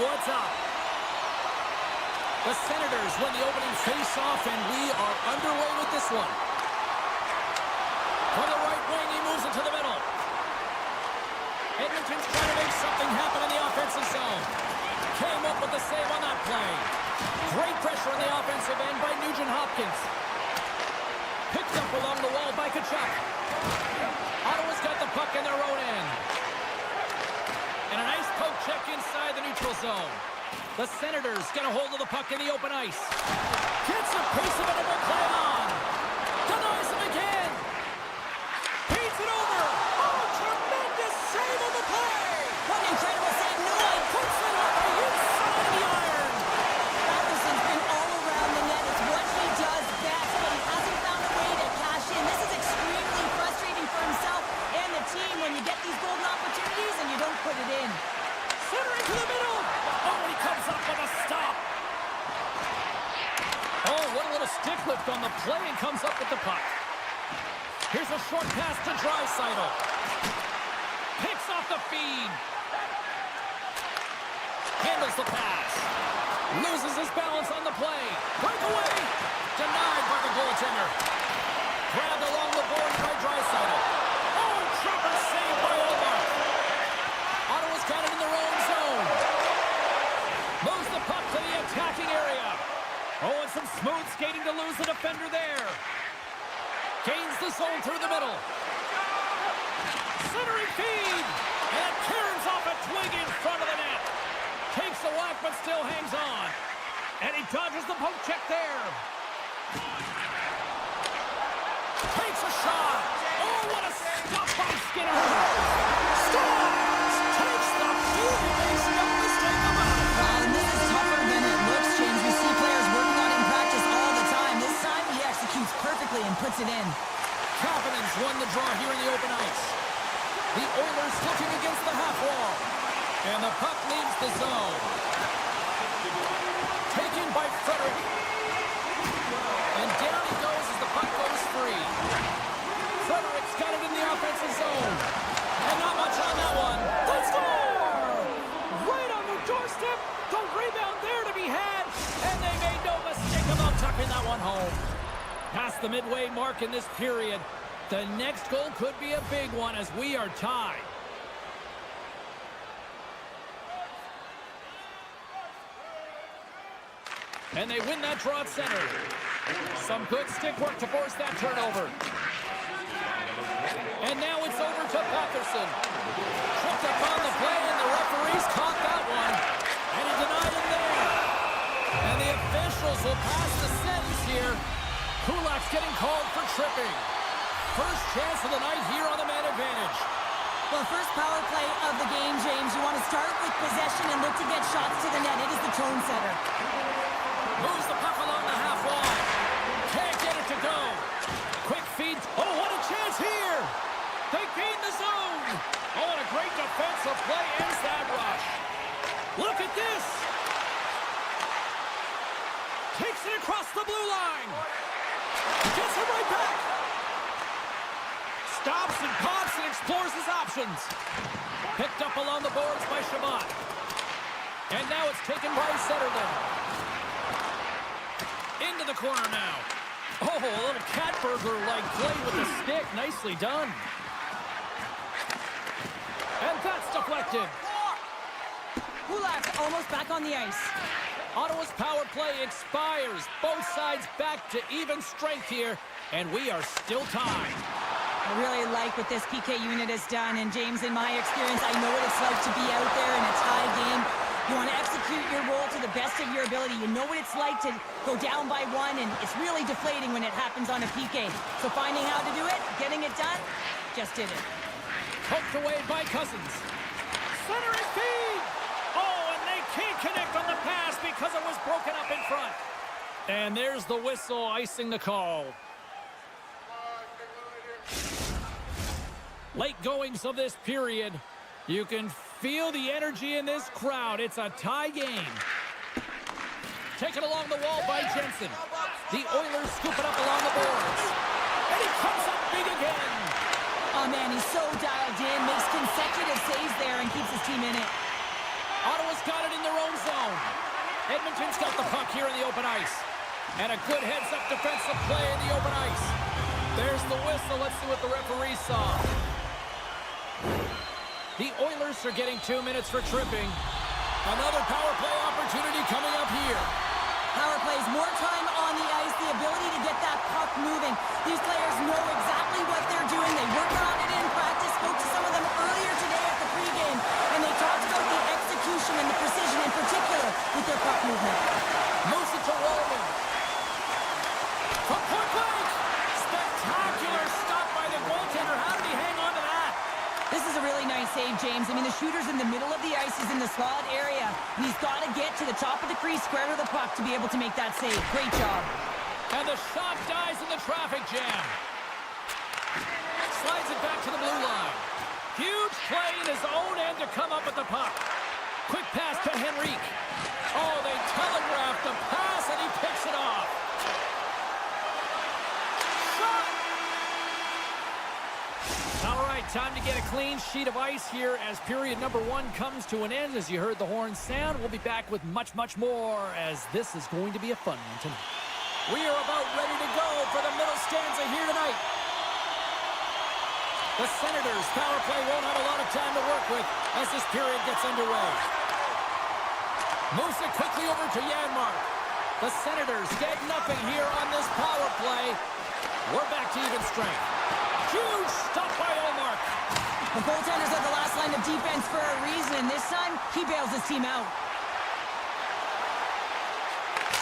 what's up. The Senators win the opening face-off, and we are underway with this one. From the right wing, he moves it to the middle. Edmonton's trying to make something happen in the offensive zone. Came up with the save on that play. Great pressure on the offensive end by Nugent Hopkins. Picked up along the wall by Tkachuk. Ottawa's got the puck in their own end. And a nice poke check inside the neutral zone. The Senators get a hold of the puck in the open ice. Gets a piece of it and will play on. Denies him again. Beats it over. Oh, tremendous save on the play. What an incredible save. No one Puts it on the inside of the iron. Matheson's been all around the net. It's what he does best, but he hasn't found a way to cash in. This is extremely frustrating for himself and the team when you get these golden opportunities and you don't put it in. Centering to the middle. Oh, he comes up with a stop. Oh, what a little stick lift on the play and comes up with the puck. Here's a short pass to Draisaitl. Picks off the feed. Handles the pass. Loses his balance on the play. Breakaway. Denied by the goaltender. Grabbed along the boards by Draisaitl. Oh, trapper saved by Omar. Ottawa's got it in their own zone. Moves the puck to the attacking area. Oh, and some smooth skating to lose the defender there. Gains the zone through the middle. Centering feed. And it turns off a twig in front of the net. Takes the whack, but still hangs on. And he dodges the poke check there. Takes a shot. Oh, what a stop by Skinner. Scores! Takes the feed and makes no mistake about it. And this is tougher than it looks, James. We see players working on it in practice all the time. This time he executes perfectly and puts it in. Providence won the draw here in the open ice. The Oilers looking against the half wall. And the puck leaves the zone. Taken by Frederick. And down he goes as the puck goes free. Frederick's got it in the offensive zone. And not much on that one. They score! Right on the doorstep. The rebound there to be had. And they made no mistake about tucking that one home. Past the midway mark in this period. The next goal could be a big one as we are tied. And they win that draw at center. Some good stick work to force that turnover. And now it's over to Patterson. Tripped up on the play, and the referees caught that one. And he denied him there. And the officials will pass the sentence here. Kulak's getting called for tripping. First chance of the night here on the man advantage. Well, first power play of the game, James. You want to start with possession and look to get shots to the net. It is the tone setter. Moves the puck along the half wall. Can't get it to go. Quick feed. Oh, what a chance here. They gain the zone. Oh, and a great defensive play ends that rush. Look at this. Takes it across the blue line. Gets it right back. Stops and pops and explores his options. Picked up along the boards by Shabbat. And now it's taken by Zetterlund. Into the corner now. Oh, a little cat burglar-like play with the stick. Nicely done. And that's deflected. Kulak's almost back on the ice. Ottawa's power play expires. Both sides back to even strength here. And we are still tied. I really like what this PK unit has done. And James, in my experience, I know what it's like to be out there in a tie game. You want to execute your role to the best of your ability. You know what it's like to go down by one, and it's really deflating when it happens on a PK. So finding how to do it, getting it done, just did it. Poked away by Cousins. Centering feed! Oh, and they can't connect on the pass because it was broken up in front. And there's the whistle icing the call. Late goings of this period. You can feel the energy in this crowd. It's a tie game. Taken along the wall by Jensen. The Oilers scoop it up along the boards. And he comes up big again. Oh, man, he's so dialed in. Makes consecutive saves there and keeps his team in it. Ottawa's got it in their own zone. Edmonton's got the puck here in the open ice. And a good heads-up defensive play in the open ice. There's the whistle. Let's see what the referee saw. The Oilers are getting 2 minutes for tripping. Another power play opportunity coming up here. Power plays, more time on the ice, the ability to get that puck moving. These players know exactly what they're doing. They work on it in practice. Spoke to some of them earlier today at the pregame, and they talked about the execution and the precision in particular with their puck movement. Moves it to Roman. From point blank. Spectacular stop by the goaltender. How did he hang on to that? This is a really nice save, James. I mean, the shooter's in the middle of the ice. He's in the slot area. And he's got to get to the top of the crease, square to the puck to be able to make that save. Great job. And the shot dies in the traffic jam. Slides it back to the blue line. Huge play in his own end to come up with the puck. Quick pass to Henrique. Oh, they telegraphed the pass, and he picks it off. All right, time to get a clean sheet of ice here as period number 1 comes to an end. As you heard the horn sound, we'll be back with much, much more as this is going to be a fun one tonight. We are about ready to go for the middle stanza here tonight. The Senators' power play won't have a lot of time to work with as this period gets underway. Moves it quickly over to Janmark. The Senators get nothing here on this power play. We're back to even strength. Huge stop by Ullmark. The goaltender's at the last line of defense for a reason, and this time, he bails his team out.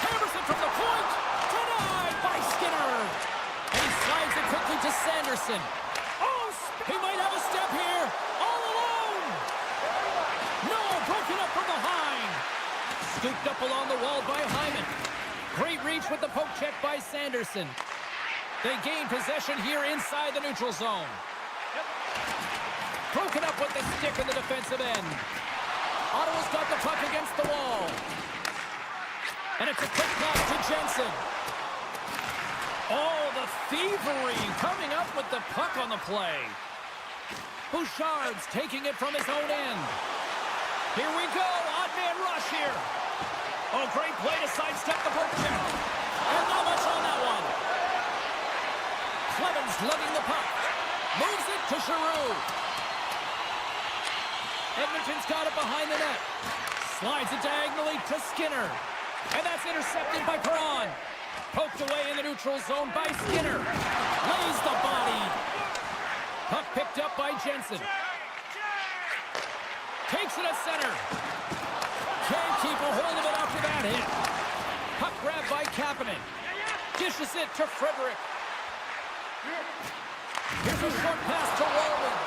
Hammers it from the point. Denied by Skinner. And he slides it quickly to Sanderson. Oh, he might have a step here. All alone. No, broken up from behind. Scooped up along the wall by Hyman. Great reach with the poke check by Sanderson. They gain possession here inside the neutral zone. Broken up with the stick in the defensive end. Ottawa's got the puck against the wall. And it's a quick pass to Jensen. Oh, the thievery coming up with the puck on the play. Bouchard's taking it from his own end. Here we go, odd man rush here. Oh, great play to sidestep the poke check. And not much on that one. Clemens lugging the puck. Moves it to Giroux. Edmonton's got it behind the net. Slides it diagonally to Skinner. And that's intercepted by Perron. Poked away in the neutral zone by Skinner. Lays the body. Puck picked up by Jensen. Takes it at center. Can't keep a hold of it after that hit. Puck grabbed by Kapanen. Dishes it to Frederick. Here's a short pass to Roman.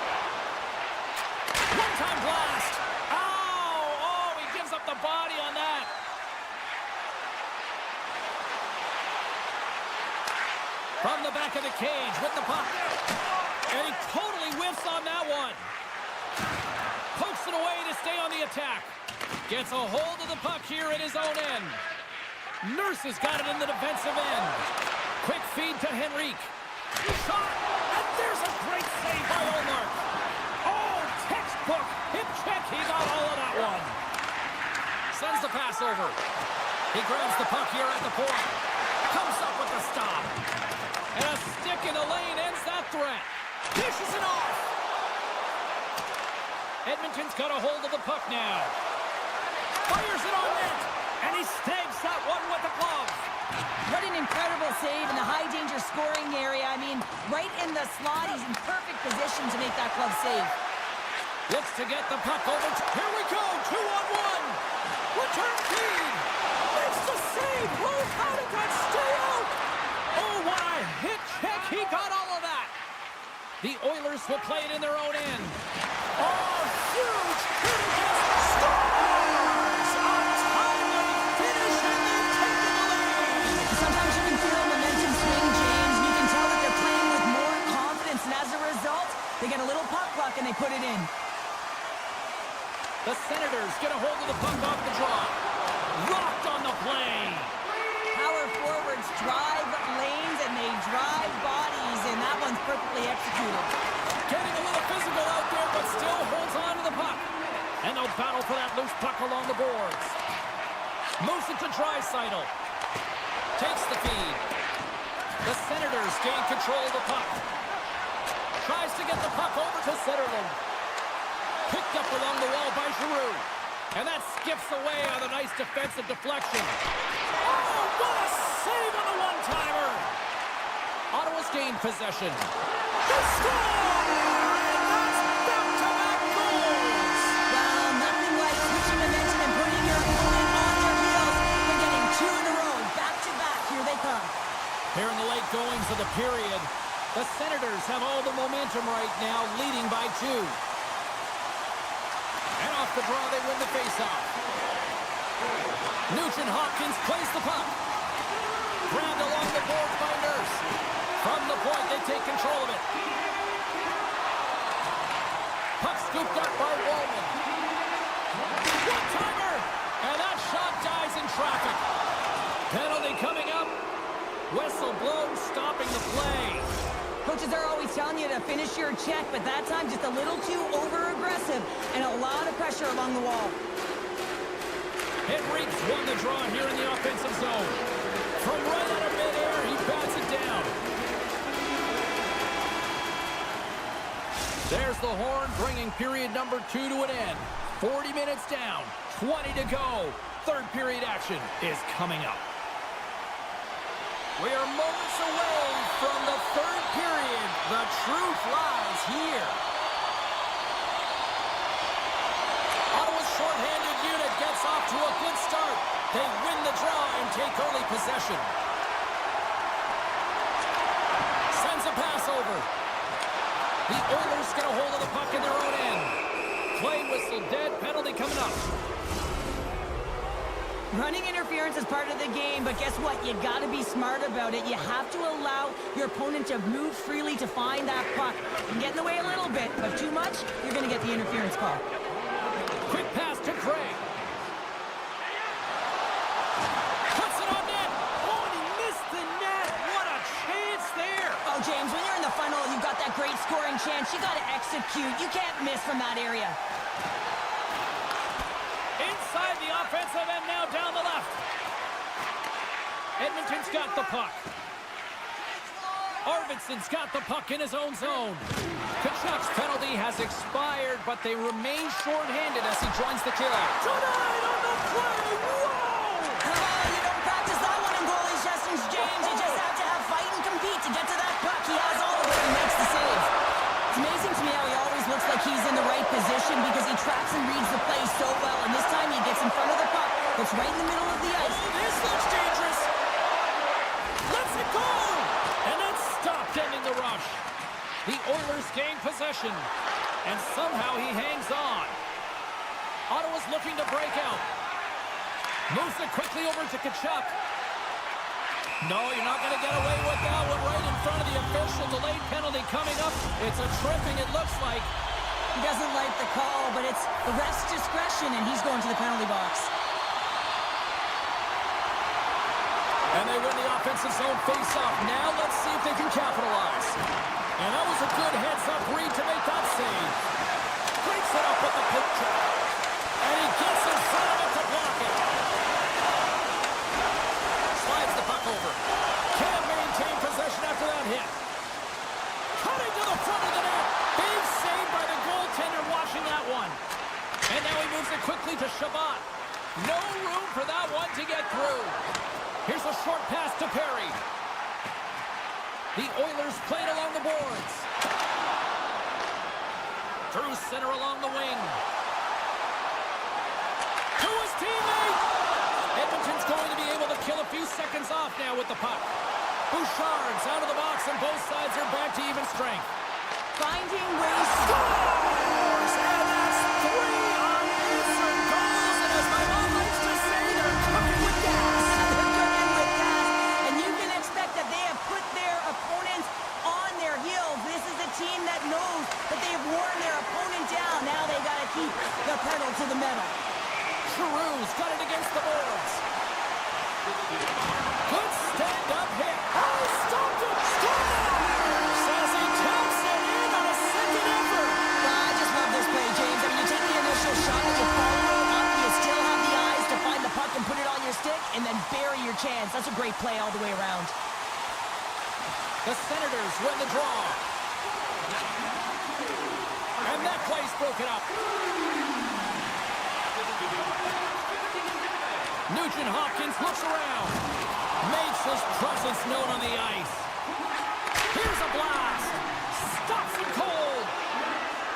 One-time blast. Ow! Oh, he gives up the body on that. From the back of the cage with the puck. And he totally whiffs on that one. Pokes it away to stay on the attack. Gets a hold of the puck here at his own end. Nurse has got it in the defensive end. Quick feed to Henrique. Shot, and there's a great save by Ullmark. Oh, textbook hip check. He got all of that one. Sends the pass over. He grabs the puck here at the point. Comes up with the stop. And a stick in the lane ends that threat. Dishes it off. Edmonton's got a hold of the puck now. Fires it on net. And he snags that one with the glove. What an incredible save in the high-danger scoring area. I mean, right in the slot. He's in perfect position to make that glove save. Looks to get the puck over. Here we go. 2-on-1. Return feed. Makes the save. Oh, how did that stay out? Oh, what a hit check. He got all of that. The Oilers will play it in their own end. Oh, huge hit against Stars. A timely finish, and they've taken the lead. Sometimes you can feel momentum swing, James. You can tell that they're playing with more confidence, and as a result, they get a little puck luck and they put it in. The Senators get a hold of the puck off the draw. Rocked on the play. Power forwards drive lanes and they drive bodies, and that one's perfectly executed. Getting a little physical out there, but still holds on to the puck. And they'll battle for that loose puck along the boards. Moves it to Draisaitl. Takes the feed. The Senators gain control of the puck. Tries to get the puck over to Zetterlund. Picked up along the wall by Giroux. And that skips away on a nice defensive deflection. Oh, what a save on the one-timer! Ottawa's gained possession. They score! And that's back-to-back goals! Well, nothing like switching momentum and putting your opponent on their heels. They're getting two in a row, back-to-back. Here they come. Here in the late goings of the period, the Senators have all the momentum right now, leading by 2. And off the draw, they win the faceoff. Nugent-Hopkins plays the puck. Grabbed along the boards by Nurse. From the point, they take control of it. Puck scooped up by Wallman. One-timer! And that shot dies in traffic. Penalty coming up. Whistle blown, stopping the play. Coaches are always telling you to finish your check, but that time just a little too over-aggressive and a lot of pressure along the wall. Henriques won the draw here in the offensive zone. From right out of midair, he bats it down. There's the horn, bringing period number 2 to an end. 40 minutes down, 20 to go. Third period action is coming up. We are moments away from the third period. The truth lies here. Ottawa's shorthanded unit gets off to a good start. They win the draw and take early possession. Sends a pass over. The Oilers get a hold of the puck in their own end. Play whistle dead. Penalty coming up. Running interference is part of the game, but guess what? You got to be smart about it. You have to allow your opponent to move freely to find that puck. You can get in the way a little bit, but too much, you're going to get the interference call. Quick pass to Craig. Puts it on net. Oh, and he missed the net. What a chance there. Oh, James, when you're in the funnel, you've got that great scoring chance. You got to execute. You can't miss from that area. Inside the offensive end now down the left. Edmonton's got the puck. Arvidsson's got the puck in his own zone. Tkachuk's penalty has expired, but they remain shorthanded as he joins the kill. Tonight on the play, whoa! You don't practice that one in goalie sessions, James. You just have to have fight and compete to get to that puck. He has all of it and makes the save. It's amazing to me how he always looks like he's in the right position because he tracks and reads the play so well. And this time he gets in front of the puck. It's right in the middle of the ice. Oh, this looks dangerous. Let's it go! And that's stopped, ending the rush. The Oilers gain possession. And somehow he hangs on. Ottawa's looking to break out. Moves it quickly over to Tkachuk. No, you're not going to get away with that one right in front of the official. Delayed penalty coming up. It's a tripping, it looks like. He doesn't like the call, but it's the ref's discretion, and he's going to the penalty box. And they win the offensive zone face-off. Now let's see if they can capitalize. And that was a good heads-up read to make that save. Breaks it up with the poke check. And he gets in front of it to block it. Slides the puck over. Can't maintain possession after that hit. Cutting to the front of the net. Big save by the goaltender watching that one. And now he moves it quickly to Shabbat. No room for that one to get through. Here's a short pass to Perry. The Oilers played along the boards. Through center along the wing. To his teammate. Edmonton's going to be able to kill a few seconds off now with the puck. Bouchard's out of the box and both sides are back to even strength. Finding ways. Scores! And that's 3 unanswered goals. And as my mom likes to say, they're cooking with gas. They're cooking with gas. And you can expect that they have put their opponents on their heels. This is a team that knows that they've worn their opponent down. Now they got to keep the pedal to the metal. Giroux's got it against the boards. Good stand-up hit. Oh, stopped it. Scores! As he taps it in on a second effort. I just love this play, James. I mean, you take the initial shot, The Senators win the draw. And that play's broken up. Nugent Hopkins looks around. Makes his presence known on the ice. Here's a blast. Stops him cold.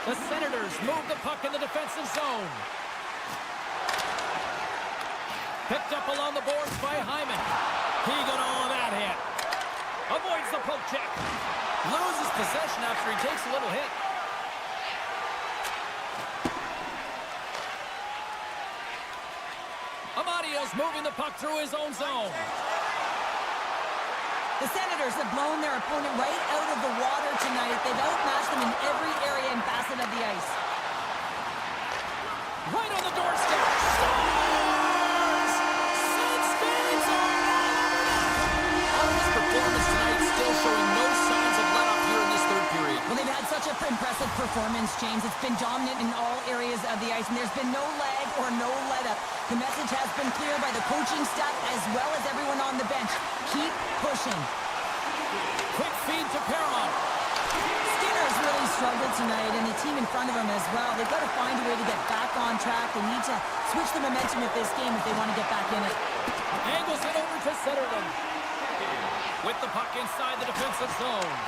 The Senators move the puck in the defensive zone. Picked up along the boards by Hyman. He got all of that hit. Avoids the poke check. Loses possession after he takes a little hit. Amadio's moving the puck through his own zone. The Senators have blown their opponent right out of the water tonight. They've outmatched them in every area and facet of the ice. Right on the doorstep. Scores! Sets games on this performance tonight, still showing no signs of let up here in this third period. Well, they've had such an impressive performance, James. It's been dominant in all areas of the ice, and there's been no lag or no let-up. The message has been clear by the coaching staff as well as everyone on the bench. Keep pushing. Quick feed to Perron. Skinner's really struggled tonight, and the team in front of him as well. They've got to find a way to get back on track. They need to switch the momentum of this game if they want to get back in it. Angles it over to Centerland. With the puck inside the defensive zone.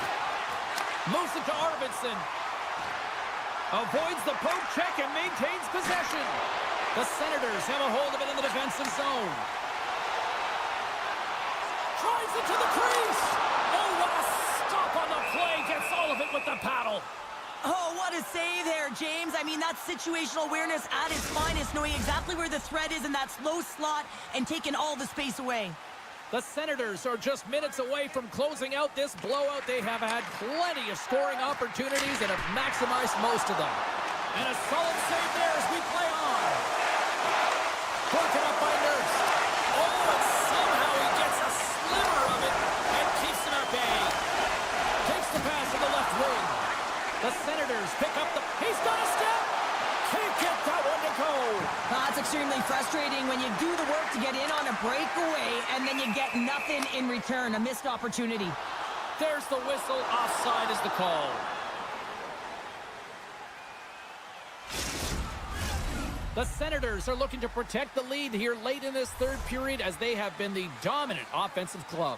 Moves it to Arvidsson. Avoids the poke check and maintains possession. The Senators have a hold of it in the defensive zone. Drives it to the crease. Oh, what a stop on the play. Gets all of it with the paddle. Oh, what a save there, James. I mean, that's situational awareness at its finest, knowing exactly where the threat is in that slow slot and taking all the space away. The Senators are just minutes away from closing out this blowout. They have had plenty of scoring opportunities and have maximized most of them. And a solid save there as we play on. Broken up by Nurse. Oh, and somehow he gets a sliver of it and keeps him at bay. Takes the pass to the left wing. The Senators pick up the... He's got a step! Can't get that one to go. That's extremely frustrating when you do the work to get in on a breakaway and then you get nothing in return, a missed opportunity. There's the whistle. Offside is the call. The Senators are looking to protect the lead here late in this third period as they have been the dominant offensive club.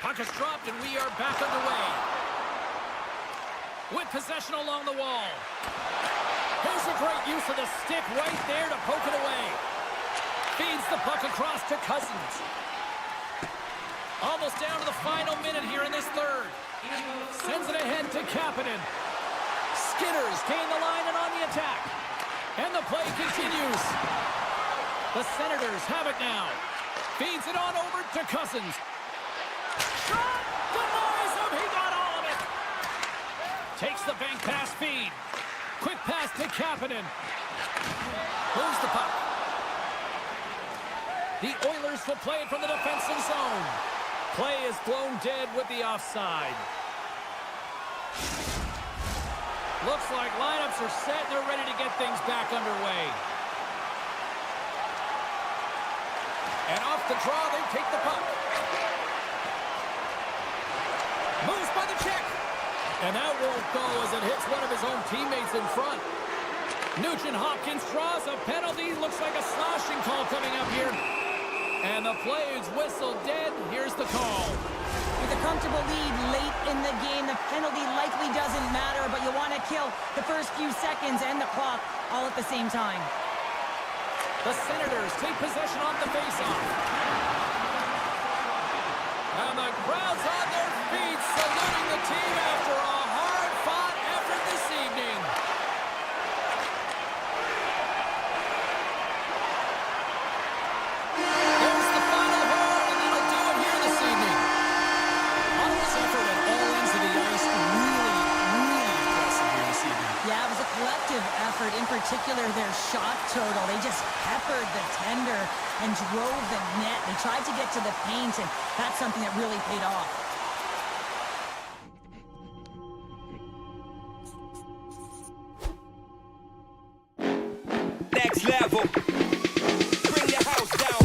Puck is dropped and we are back underway. With possession along the wall. Here's a great use of the stick right there to poke it away. Feeds the puck across to Cousins. Almost down to the final minute here in this third. Sends it ahead to Kapanen. Skinners gain the line and on the attack. And the play continues. The Senators have it now. Feeds it on over to Cousins. Shot! Denies him! He got all of it! Takes the bank pass feed. Quick pass to Kapanen. Moves the puck. The Oilers will play it from the defensive zone. Play is blown dead with the offside. Looks like lineups are set and they're ready to get things back underway. And off the draw, they take the puck. Moves by the check. And that won't go as it hits one of his own teammates in front. Nugent Hopkins draws a penalty. Looks like a slashing call coming up here. And the play is whistled dead. Here's the call. With a comfortable lead late in the game, the penalty likely doesn't matter, but you want to kill the first few seconds and the clock all at the same time. The Senators take possession off the faceoff. And the crowd's on their feet, saluting the team after a hard-fought effort this evening. There's the final horn, and that'll do it here this evening. Ottawa's effort at all ends of the ice really impressive here this evening. Yeah, it was a collective effort, in particular their shot total. They just peppered the tender and drove the net. They tried to get to the paint, and that's something that really paid off. Next level. Bring the house down.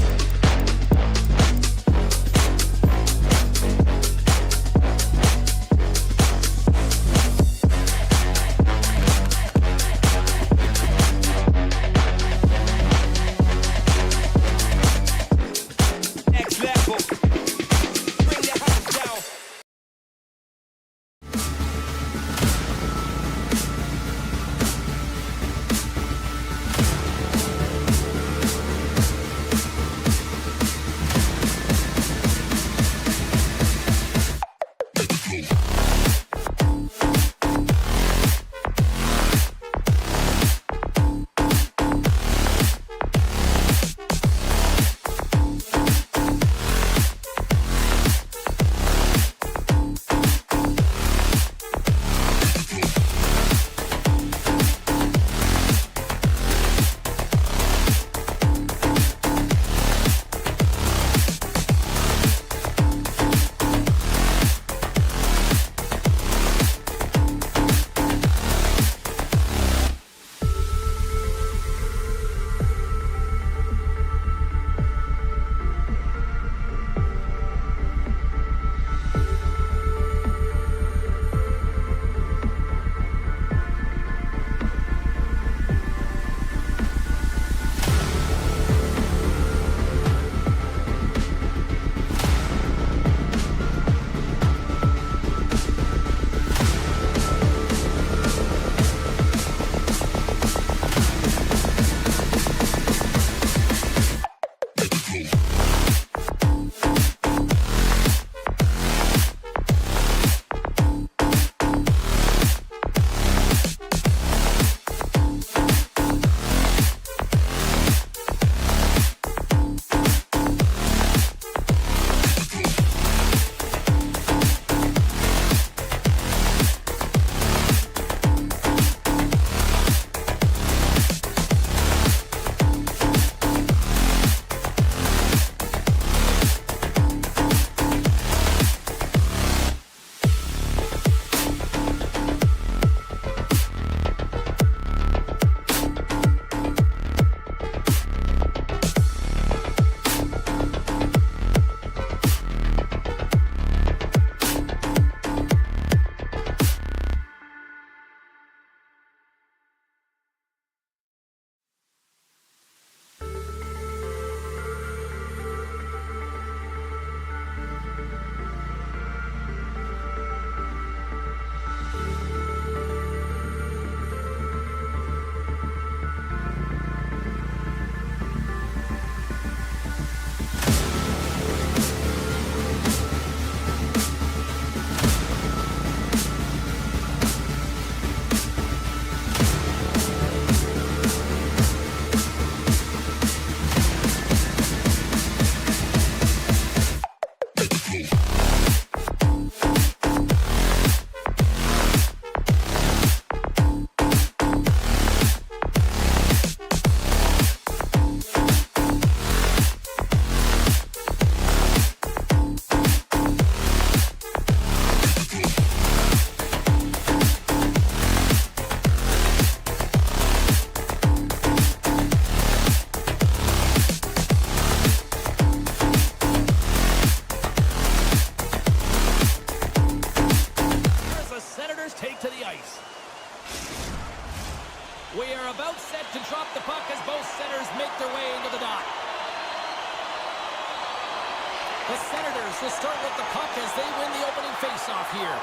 The Senators will start with the puck as they win the opening faceoff here.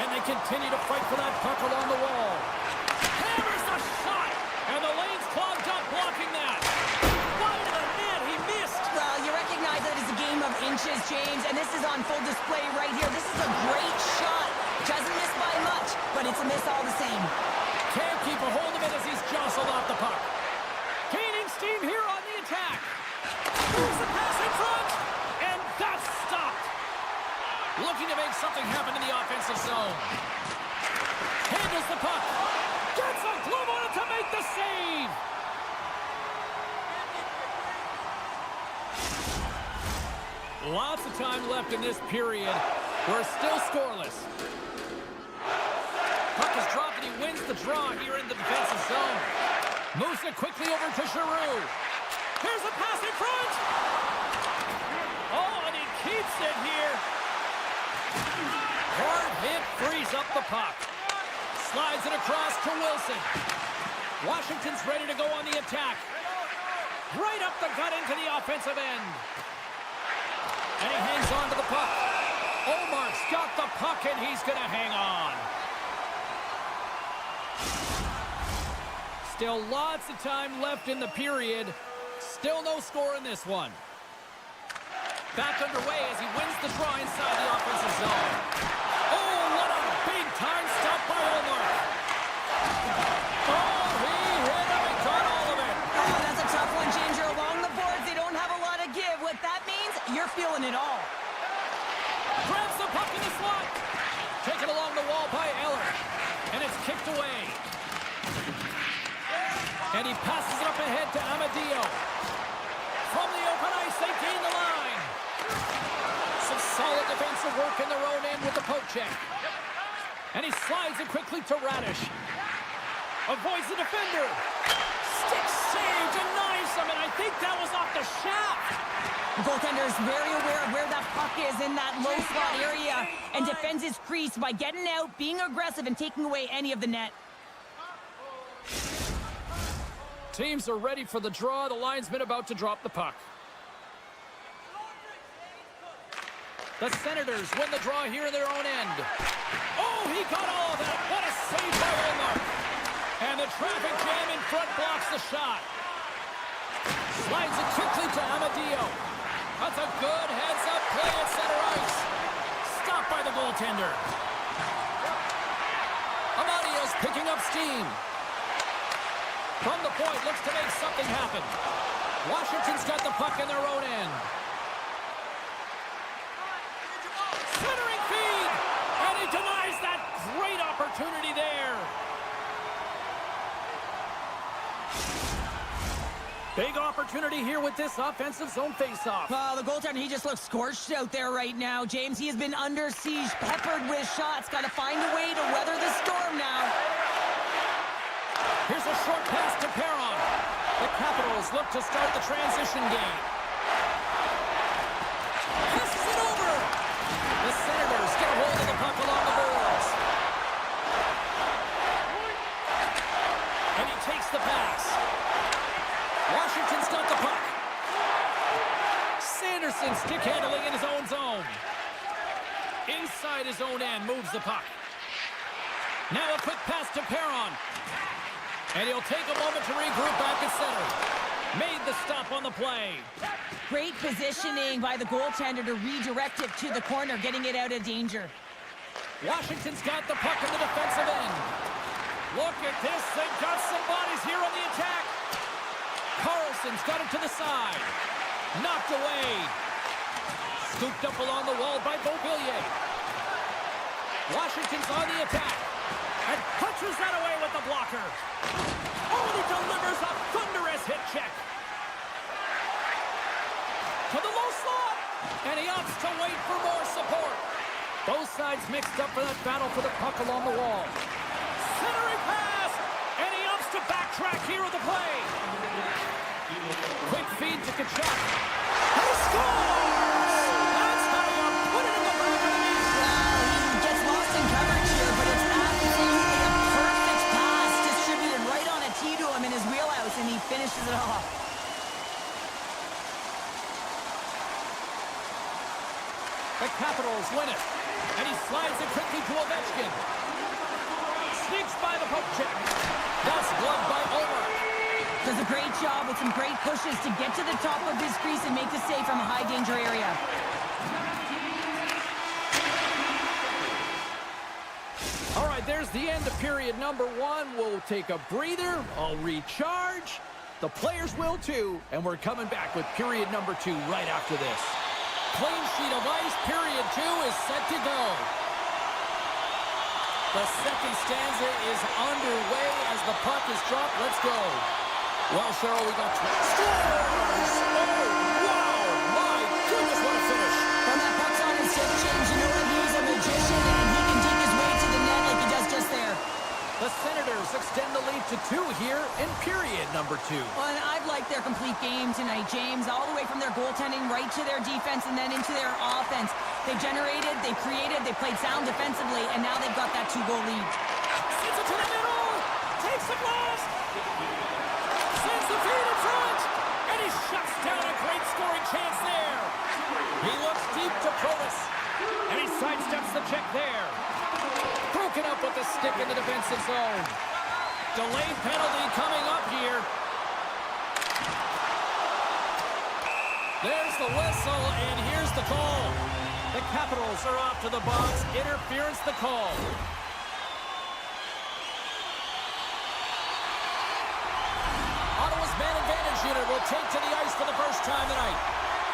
And they continue to fight for that puck along the wall. Hammers the shot! And the lane's clogged up blocking that. Wide of the net, he missed! Well, you recognize that it's a game of inches, James, and this is on full display right here. This is a great shot. Doesn't miss by much, but it's a miss all the same. Can't keep a hold of it as he's jostled off the puck. Gaining steam here on the attack. Moves the pass in front, and that's stopped. Looking to make something happen in the offensive zone. Handles the puck. Gets a glove on it to make the save. Lots of time left in this period. We're still scoreless. Puck is dropped and he wins the draw here in the defensive zone. Moves it quickly over to Giroux. Here's a pass in front. Oh, and he keeps it here. Hard hit frees up the puck. Slides it across to Wilson. Washington's ready to go on the attack. Right up the gut into the offensive end. And he hangs on to the puck. Omar's got the puck and he's going to hang on. Still lots of time left in the period. Still no score in this one. Back underway as he wins the draw inside the offensive zone. Oh, what a big-time stop by Omar. Oh, he hit him and got all of it. Oh, that's a tough one, James. You're along the boards. They don't have a lot of give. What that means, you're feeling it all. Grabs the puck in the slot. Taken along the wall by Eller. And it's kicked away. And he passes it up ahead to Amadio. From the open ice, they gain the line. Some solid defensive work in their own end with the poke check. And he slides it quickly to Radish. Avoids the defender. Stick save, denies him, and I think that was off the shaft. The goaltender is very aware of where that puck is in that low slot area and defends his crease by getting out, being aggressive, and taking away any of the net. Teams are ready for the draw. The linesman about to drop the puck. The Senators win the draw here in their own end. Oh, he got all of that. What a save by Omar. And the traffic jam in front blocks the shot. Slides it quickly to Amadio. That's a good heads-up play at center ice. Stopped by the goaltender. Amadio's picking up steam. From the point, looks to make something happen. Washington's got the puck in their own end. Centering feed! And he denies that great opportunity there. Big opportunity here with this offensive zone faceoff. Well, the goaltender, he just looks scorched out there right now, James. He has been under siege, peppered with shots. Got to find a way to weather the storm now. Here's a short pass to Perron. The Capitals look to start the transition game. Passes it over. The Senators get a hold of the puck along the boards. And he takes the pass. Washington's got the puck. Sanderson stick handling in his own zone. Inside his own end, moves the puck. Now a quick pass to Perron. And he'll take a moment to regroup back at center. Made the stop on the play. Great positioning by the goaltender to redirect it to the corner, getting it out of danger. Washington's got the puck in the defensive end. Look at this. They've got some bodies here on the attack. Carlson's got it to the side. Knocked away. Scooped up along the wall by Beauvillier. Washington's on the attack. And punches that away with the blocker. Oh, he delivers a thunderous hit check. To the low slot. And he opts to wait for more support. Both sides mixed up for that battle for the puck along the wall. Centering pass. And he opts to backtrack here at the play. Quick feed to Kachuk. He scores! That's how you put it in the back of the net. He gets lost in coverage here, but it's absolutely a perfect pass distributed right on a tee to him in his wheelhouse, and he finishes it off. The Capitals win it. And he slides it quickly to Ovechkin. Sneaks by the poke check. That's gloved by Ulrich. Does a great job with some great pushes to get to the top of his crease and make the save from a high-danger area. All right, there's the end of period number 1. We'll take a breather. I'll recharge. The players will too. And we're coming back with period number 2 right after this. Clean sheet of ice. Period 2 is set to go. The second stanza is underway as the puck is dropped. Let's go. Well, Cheryl, we got scores! Oh, wow! My goodness, what a finish! When that puck's on his hip change, you know what? He's a magician, and he can dig his way to the net like he does just there. The Senators extend the lead to 2 here in period number 2. Well, and I've liked their complete game tonight, James, all the way from their goaltending right to their defense and then into their offense. They generated, they created, they played sound defensively, and now they've got that 2-goal lead. Sends it to the middle! Takes the blast! Sends the feed in front! And he shuts down a great scoring chance there! He looks deep to Protas. And he sidesteps the check there. Broken up with the stick in the defensive zone. Delayed penalty coming up here. There's the whistle, and here's the call. The Capitals are off to the box. Interference the call. Ottawa's man advantage unit will take to the ice for the first time tonight.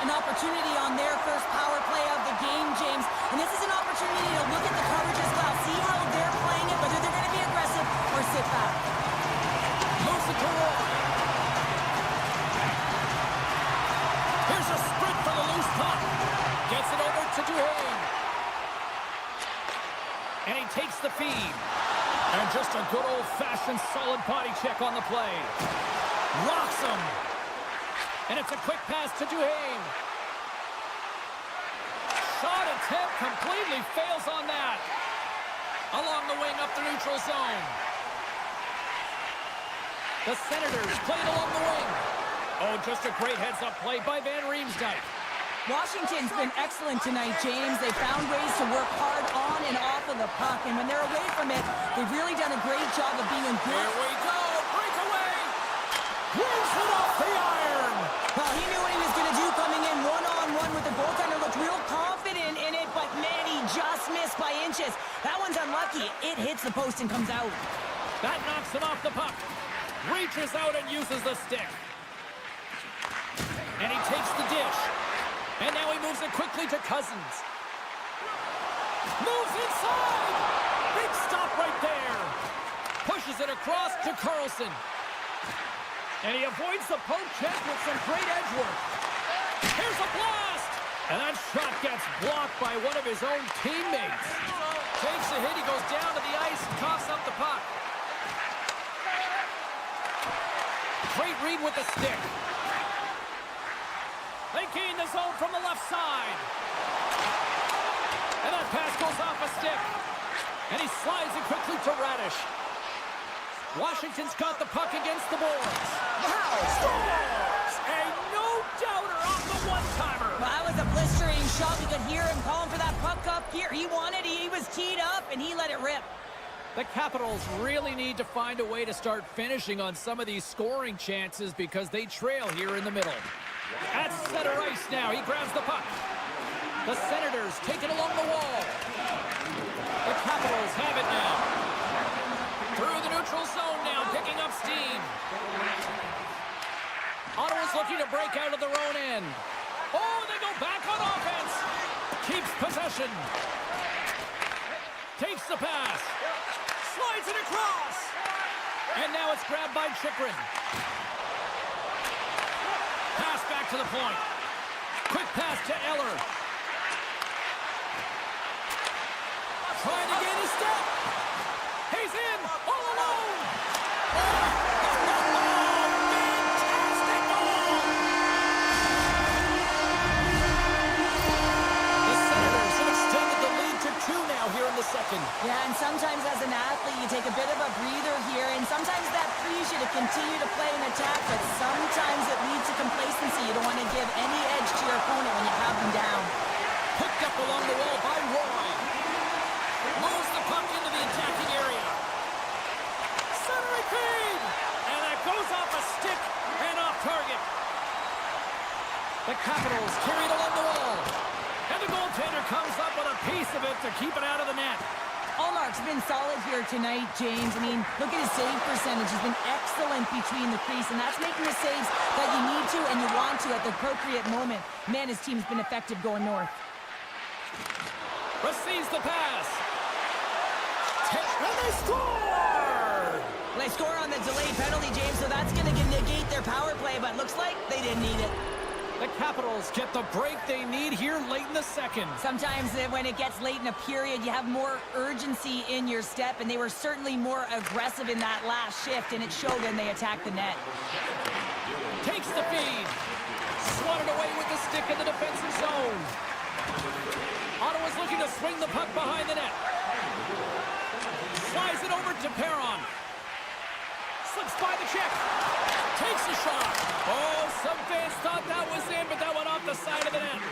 An opportunity on their first power play of the game, James. And this is an opportunity to look at the coverage as well. See how they're playing it, whether they're going to be aggressive or sit back. Moves it to Roy. Here's a sprint for the loose puck. Gets it over to Duhaime. And he takes the feed. And just a good old-fashioned solid body check on the play. Rocks him. And it's a quick pass to Duhaime. Shot attempt completely fails on that. Along the wing up the neutral zone. The Senators play it along the wing. Oh, just a great heads-up play by Van Riemsdyk. Washington's been excellent tonight, James. They found ways to work hard on and off of the puck, and when they're away from it, they've really done a great job of being good. Here we go. Breakaway. Where's it off the iron? Well, he knew what he was going to do coming in one-on-one with the goaltender. Looked real confident in it, but man, he just missed by inches. That one's unlucky. It hits the post and comes out. That knocks him off the puck. Reaches out and uses the stick. And he takes the dish. And now he moves it quickly to Cousins. Moves inside! Big stop right there. Pushes it across to Carlson. And he avoids the poke check with some great edge work. Here's a blast! And that shot gets blocked by one of his own teammates. Takes a hit. He goes down to the ice and coughs up the puck. Great read with the stick. They gain the zone from the left side. And that pass goes off a stick. And he slides it quickly to Radish. Washington's got the puck against the boards. Wow! Scores! A no-doubter off the one-timer. Well, that was a blistering shot. We could hear him calling for that puck up here. He wanted it. He was teed up, and he let it rip. The Capitals really need to find a way to start finishing on some of these scoring chances because they trail here in the middle. At center ice now, he grabs the puck. The Senators take it along the wall. The Capitals have it now. Through the neutral zone now, picking up steam. Ottawa's looking to break out of their own end. Oh, they go back on offense. Keeps possession. Takes the pass. Slides it across. And now it's grabbed by Chychrun. Pass back to the point. Quick pass to Eller. Trying to gain his step. He's in, all alone. Fantastic goal! The Senators have extended the lead to 2 now here in the second. Yeah, and sometimes as an athlete, you take a bit of a breather here, and sometimes that frees you to continue to play and attack, but sometimes it leads to complacency. You don't want to give any edge to your opponent when you have them down. Picked up along period along the wall. And the goaltender comes up with a piece of it to keep it out of the net. Allmark's been solid here tonight, James. I mean, look at his save percentage. He's been excellent between the crease, and that's making the saves that you need to and you want to at the appropriate moment. Man, his team's been effective going north. Receives the pass. And they score! They score on the delayed penalty, James, so that's going to negate their power play, but looks like they didn't need it. The Capitals get the break they need here late in the second. Sometimes when it gets late in a period, you have more urgency in your step, and they were certainly more aggressive in that last shift, and it showed when they attacked the net. Takes the feed. Swatted away with the stick in the defensive zone. Ottawa's looking to swing the puck behind the net. Slides it over to Perron. Slips by the check. Takes a shot. Oh, some fans thought that was in, but that went off the side of the net.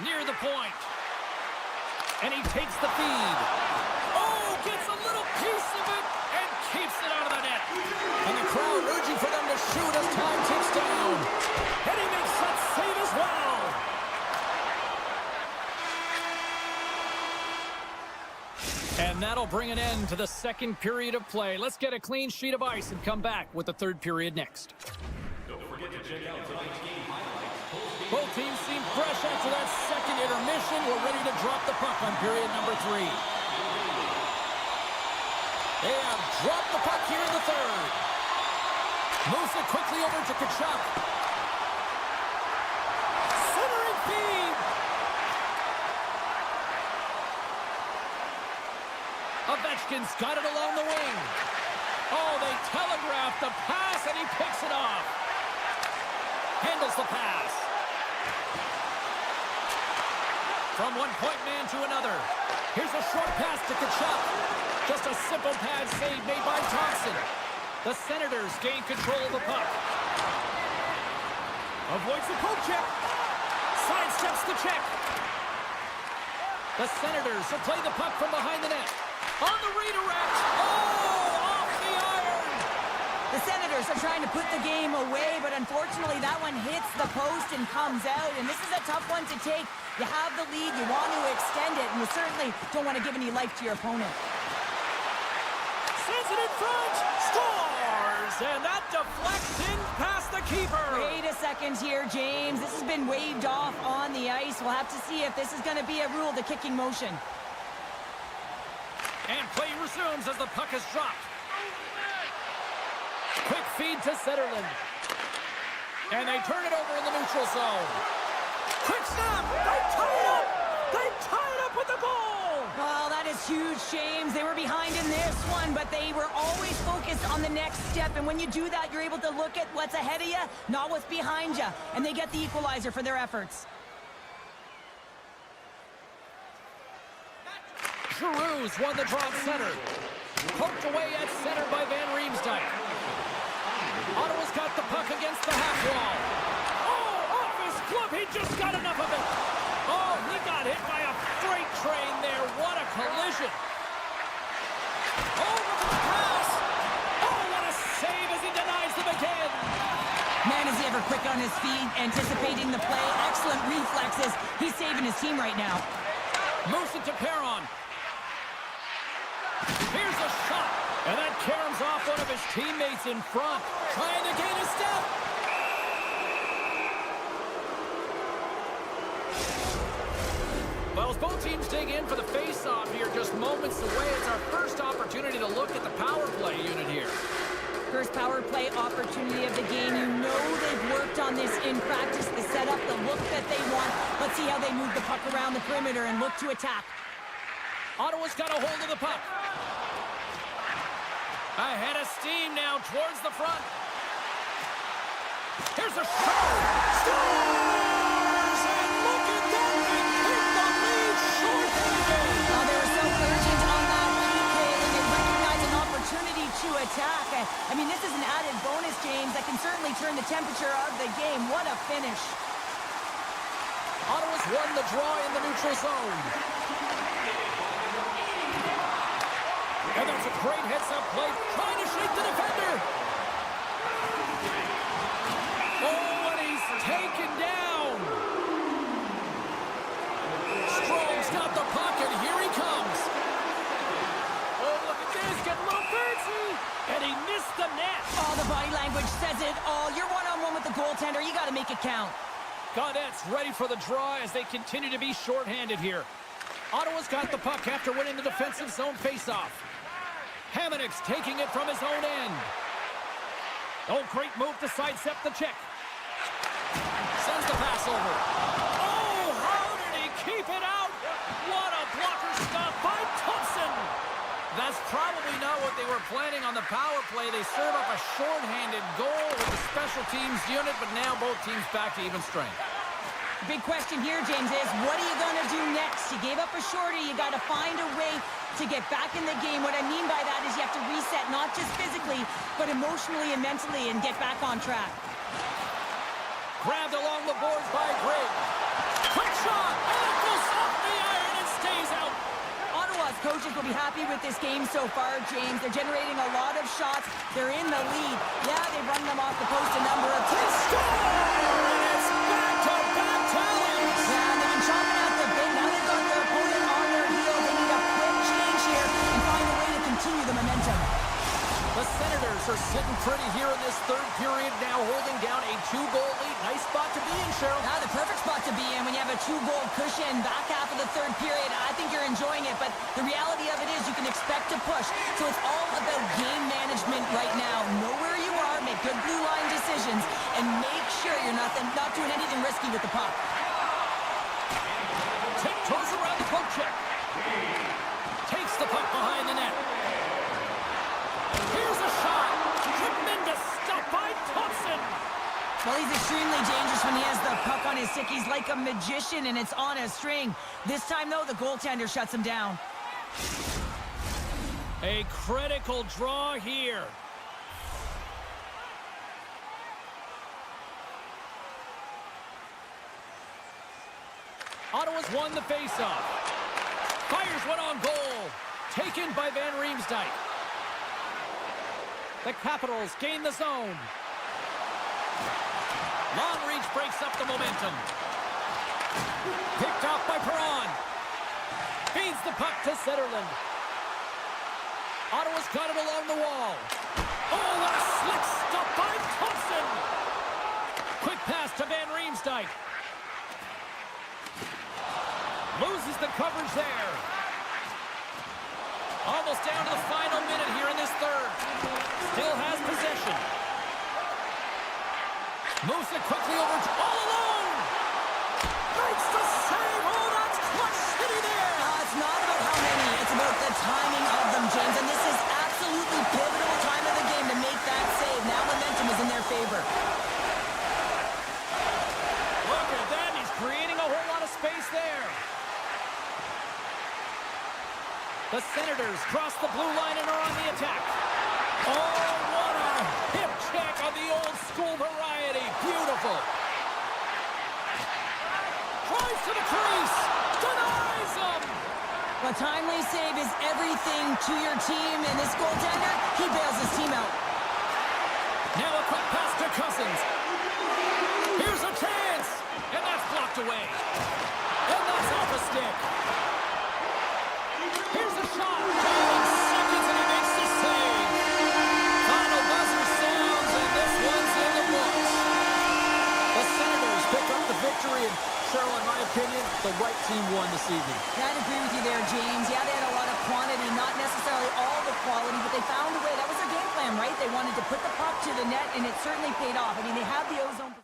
Near the point. And he takes the feed. Oh, gets a little piece of it and keeps it out of the net. And the crowd urging for them to shoot as time ticks down. And he makes that save as well. And that'll bring an end to the second period of play. Let's get a clean sheet of ice and come back with the third period next. Don't forget to check out tonight's game highlights. Both teams seem fresh after that second intermission. We're ready to drop the puck on period number 3. They have dropped the puck here in the third. Moves it quickly over to Kachuk. Centering feed. Ovechkin's got it along the wing. Oh, they telegraph the pass, and he picks it off. Handles the pass. From one point man to another. Here's a short pass to Kachuk. Just a simple pad save made by Thompson. The Senators gain control of the puck. Avoids the poke check. Sidesteps the check. The Senators will play the puck from behind the net. On the redirect. Oh, off the iron. The Senators are trying to put the game away, but unfortunately that one hits the post and comes out, and this is a tough one to take. You have the lead, you want to extend it, and you certainly don't want to give any life to your opponent. Sends it in front. Scores! And that deflects in past the keeper. Wait a second here, James. This has been waved off on the ice. We'll have to see if this is going to be a rule to kicking motion. And play resumes as the puck is dropped. Quick feed to Zetterlund. And they turn it over in the neutral zone. Quick snap! They tie it up! They tie it up with the goal! Well, that is huge, James. They were behind in this one, but they were always focused on the next step. And when you do that, you're able to look at what's ahead of you, not what's behind you. And they get the equalizer for their efforts. Giroux's won the draw center. Poked away at center by Van Riemsdyk. Ottawa's got the puck against the half wall. Oh, off his glove. He just got enough of it. Oh, he got hit by a freight train there. What a collision. Oh, look at the pass. Oh, what a save as he denies them again. Man, is he ever quick on his feet, anticipating the play. Excellent reflexes. He's saving his team right now. Moves it to Perron. Here's a shot. And that caroms off one of his teammates in front. Trying to gain a step. Well, as both teams dig in for the face-off here, just moments away, it's our first opportunity to look at the power play unit here. First power play opportunity of the game. You know they've worked on this in practice, the setup, the look that they want. Let's see how they move the puck around the perimeter and look to attack. Ottawa's got a hold of the puck. Ahead of steam now towards the front. Here's a shot. Scores! And look at that. They take the lead short of the game. Oh, they were so urgent on that PK, and they recognized an opportunity to attack. I mean, this is an added bonus, James, that can certainly turn the temperature of the game. What a finish. Ottawa's won the draw in the neutral zone. And that's a great heads-up play, trying to shake the defender. Oh, and he's taken down. says it all. You're one-on-one with the goaltender. You got to make it count. Gaudette's ready for the draw as they continue to be shorthanded here. Ottawa's got the puck after winning the defensive zone faceoff. Hamonic's taking it from his own end. Oh, great move to sidestep the check. Sends the pass over. Oh, how did he keep it out? What a blocker stop by Thompson. That's probably not what they were planning on the power play. They serve up a shorthanded goal with the special teams unit, but now both teams back to even strength. Big question here, James, is what are you going to do next? You gave up a shorty. You got to find a way to get back in the game. What I mean by that is you have to reset, not just physically, but emotionally and mentally, and get back on track. Grabbed along the boards by Grigg. Quick shot! And it goes off the iron and stays out. Ottawa's coaches will be happy with this game so far, James. They're generating a lot of shots. They're in the lead. Yeah, they've run them off the post a number of times. And it's back-to-back tallies. Yeah, they've been chopping at the bit. Now they've got their opponent on their heels. They need a quick change here and find a way to continue the momentum. The Senators are sitting pretty here in this third period, now holding down a 2-goal lead. Nice spot to be in, Cheryl. Yeah, the perfect spot to be in when you have a 2-goal cushion back half of the third period. I think you're enjoying it, but the reality of it is you can expect to push. So it's all about game management right now. Know where you are, make good blue line decisions, and make sure you're not doing anything risky with the puck. Tiptoes around the poke check. Takes the puck behind the net. Here's a shot. Tremendous stop by Thompson. Well, he's extremely dangerous when he has the puck on his stick. He's like a magician, and it's on a string. This time, though, the goaltender shuts him down. A critical draw here. Ottawa's won the faceoff. Fires one on goal. Taken by Van Riemsdyk. The Capitals gain the zone. Long reach breaks up the momentum. Picked off by Perron. Feeds the puck to Zetterlund. Ottawa's got it along the wall. Oh, what a slick stop by Thompson. Quick pass to Van Riemsdyk. Loses the coverage there. Almost down to the final minute here in this third. Still has possession. Moves it quickly over to all alone. Makes the save. Oh, that's clutch city there. It's not about how many. It's about the timing of them, James. And this is absolutely pivotal time of the game to make that save. Now momentum is in their favor. Look at that. He's creating a whole lot of space there. The Senators cross the blue line and are on the attack. Oh, what a hip check on the old school variety. Beautiful. Drives to the crease. Denies him. A timely save is everything to your team, and this goaltender, he bails his team out. Now a quick pass to Cousins. Here's a chance. And that's blocked away. And that's off a stick. Here's a shot. 2 seconds and he makes the save. Final buzzer sounds and this one's in the books. The Senators pick up the victory and Cheryl, in my opinion, the right team won this evening. Yeah, I'd agree with you there, James. Yeah, they had a lot of quantity, not necessarily all the quality, but they found a way. That was their game plan, right? They wanted to put the puck to the net, and it certainly paid off. I mean, they had the ozone.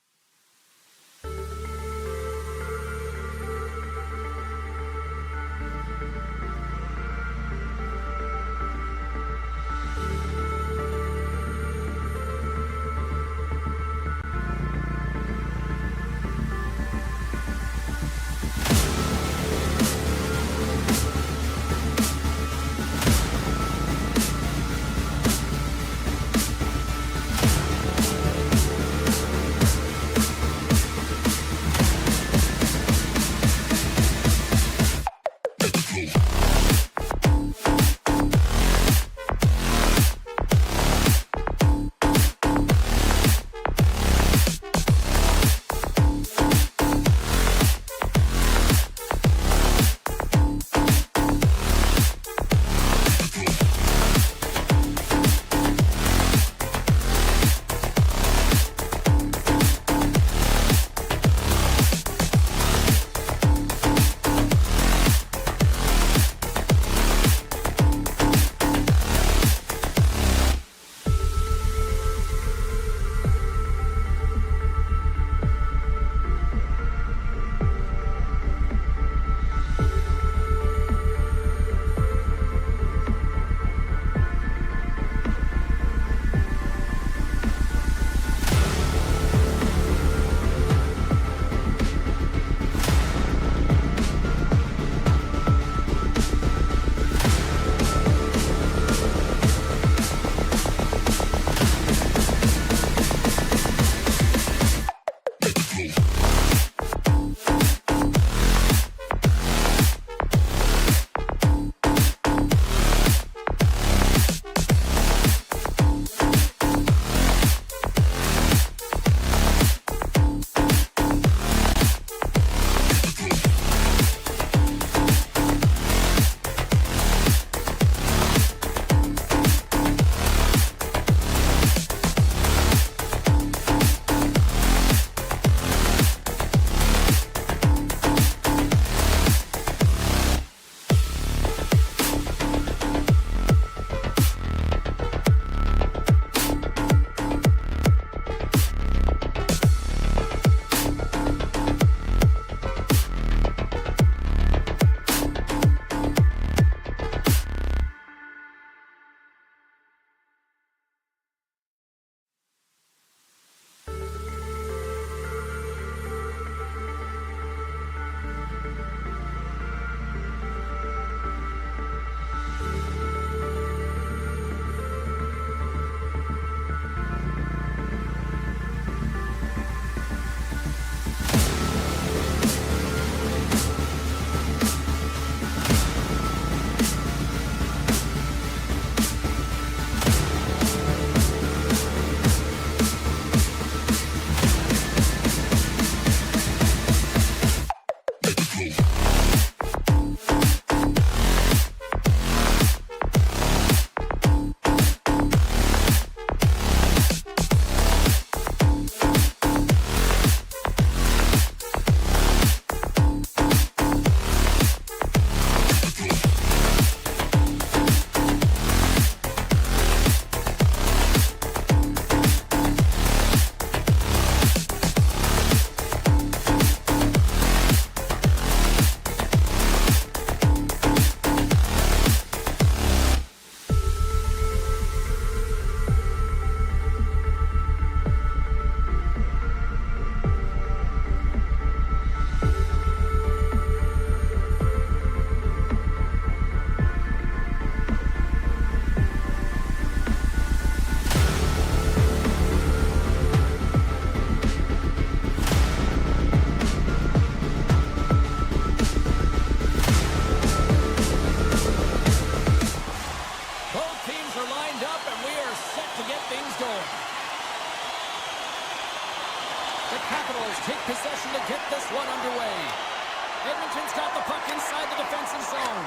Edmonton's got the puck inside the defensive zone.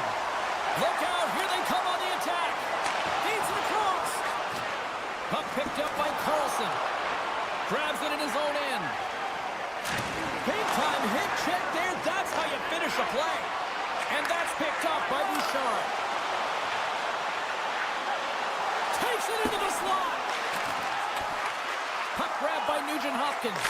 Look out, here they come on the attack. Feeds it across. Puck picked up by Carlson. Grabs it in his own end. Big time hit check there. That's how you finish a play. And that's picked up by Bouchard. Takes it into the slot. Puck grabbed by Nugent-Hopkins.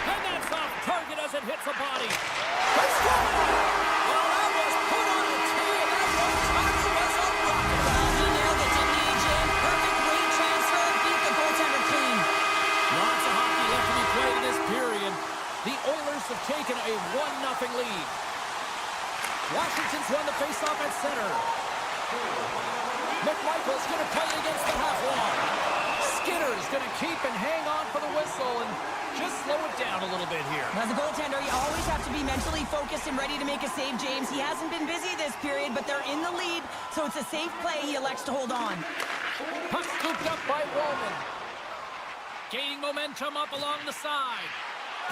And that's off target as it hits a body. They score! Well, that was put on a tee, and that one-timer was a rocket. Well, he nailed it, didn't he, Jim? Perfect weight transfer. Beat the goaltender clean. Lots of hockey left to be played in this period. The Oilers have taken a 1-0 lead. Washington's won the faceoff at center. McMichael's going to play against the half wall. Skinner's going to keep and hang on for the whistle and just slow it down a little bit here. As a goaltender, you always have to be mentally focused and ready to make a save, James. He hasn't been busy this period, but they're in the lead, so it's a safe play. He elects to hold on. Puck scooped up by Wallman. Gaining momentum up along the side.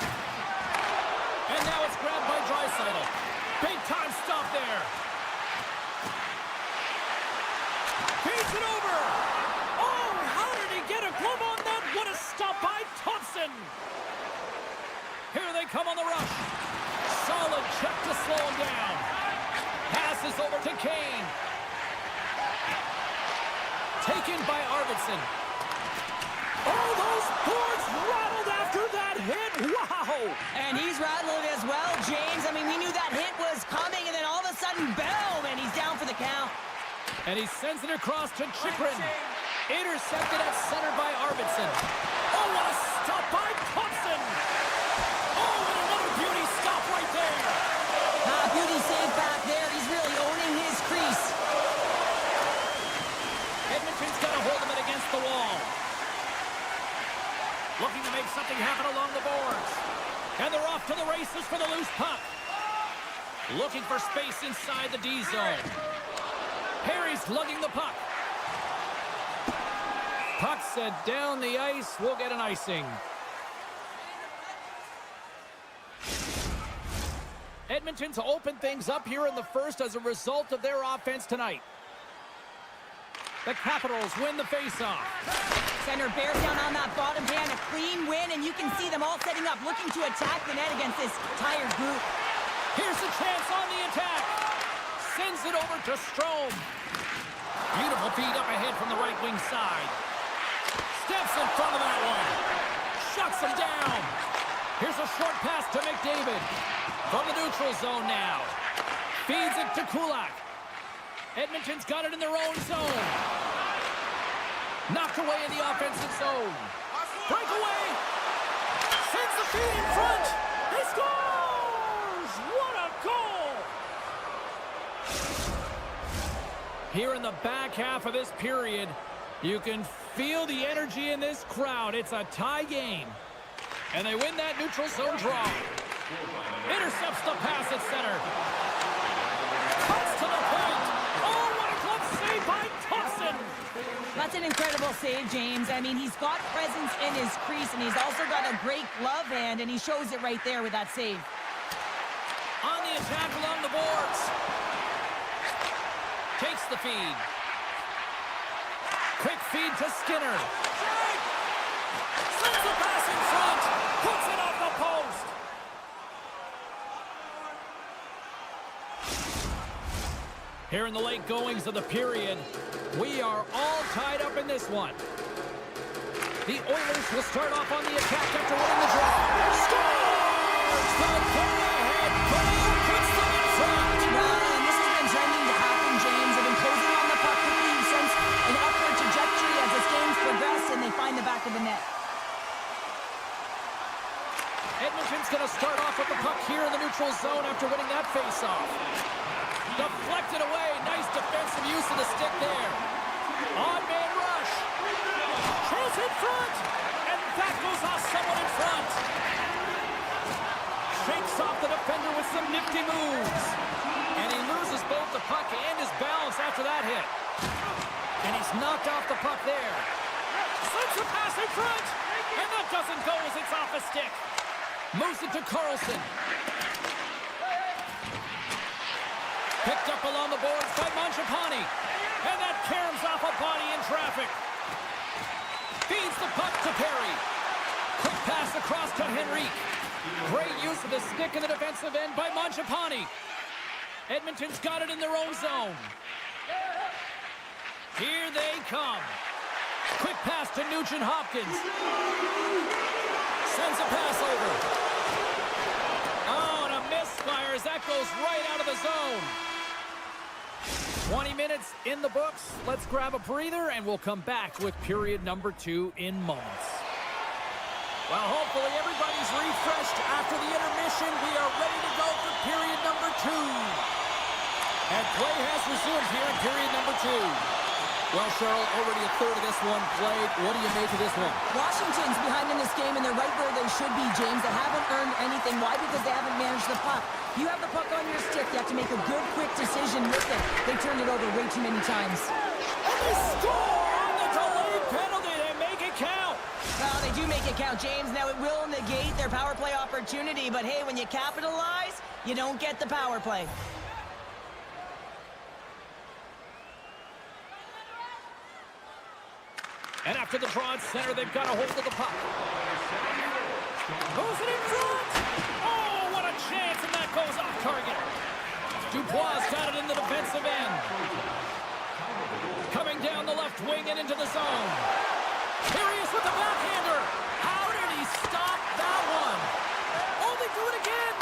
And now it's grabbed by Draisaitl. Big time stop there. Feeds it over. Oh, how did he get a glove on that? What a stop by Thompson. Here they come on the rush. Solid check to slow him down. Passes over to Kane. Taken by Arvidsson. Oh, those boards rattled after that hit. Wow. And he's rattled as well, James. I mean, we knew that hit was coming, and then all of a sudden, boom, and he's down for the count. And he sends it across to Chychrun. Intercepted at center by Arvidsson. Oh, what a stop by Thompson. Oh, and another beauty stop right there. Beauty save back there. He's really owning his crease. Edmonton's got to hold him against the wall. Looking to make something happen along the boards. And they're off to the races for the loose puck. Looking for space inside the D zone. Perry's lugging the puck. Puck set down the ice. We'll get an icing. Edmonton's opened things up here in the first as a result of their offense tonight. The Capitals win the faceoff. Center bears down on that bottom hand, a clean win, and you can see them all setting up, looking to attack the net against this tired group. Here's a chance on the attack. Sends it over to Strome. Beautiful feed up ahead from the right wing side. Steps in front of that one. Shuts him down. Here's a short pass to McDavid. From the neutral zone now. Feeds it to Kulak. Edmonton's got it in their own zone. Knocked away in the offensive zone. Breakaway. Sends the feed in front. He scores! What a goal! Here in the back half of this period, you can feel the energy in this crowd. It's a tie game. And they win that neutral zone draw. Intercepts the pass at center. Cuts to the point. Oh, what a glove save by Thompson. That's an incredible save, James. I mean, he's got presence in his crease, and he's also got a great glove hand, and he shows it right there with that save. On the attack along the boards. Takes the feed. Quick feed to Skinner. Sends the pass in front. Puts it off the post. Here in the late goings of the period, we are all tied up in this one. The Oilers will start off on the attack after winning the draw. Scores! The carry-ahead goal puts them in front. And this has been trending to happen, James. They've been closing on the puck quickly since an upward trajectory as this game's progressed, and they find the back of the net. Edmonton's going to start off with the puck here in the neutral zone after winning that faceoff. Deflected away. Nice defensive use of the stick there. Odd man rush. Chase in front. And that goes off someone in front. Shakes off the defender with some nifty moves. And he loses both the puck and his balance after that hit. And he's knocked off the puck there. Sends a pass in front. And that doesn't go as it's off a stick. Moves it to Carlson. Picked up along the boards by MaakY. And that caroms off a body in traffic. Feeds the puck to Perry. Quick pass across to Henrique. Great use of the stick in the defensive end by MaakY. Edmonton's got it in their own zone. Here they come. Quick pass to Nugent-Hopkins. Sends a pass over. Oh, and a misfire as that goes right out of the zone. 20 minutes in the books. Let's grab a breather, and we'll come back with period number 2 in moments. Well, hopefully everybody's refreshed after the intermission. We are ready to go for period number 2. And play has resumed here in period number 2. Well, Cheryl, already a third of this one played. What do you make of this one? Washington's behind in this game, and they're right where they should be, James. They haven't earned anything. Why? Because they haven't managed the puck. You have the puck on your stick. You have to make a good, quick decision with it. They turned it over way too many times. And they score on the delayed penalty. They make it count. Well, they do make it count, James. Now, it will negate their power play opportunity, but hey, when you capitalize, you don't get the power play. And after the draw at center, they've got a hold of the puck. Goes it in front. Oh, what a chance, and that goes off target. Dubois got it in the defensive end. Coming down the left wing and into the zone. Here he is with the backhander. How did he stop that one? Oh, they do it again.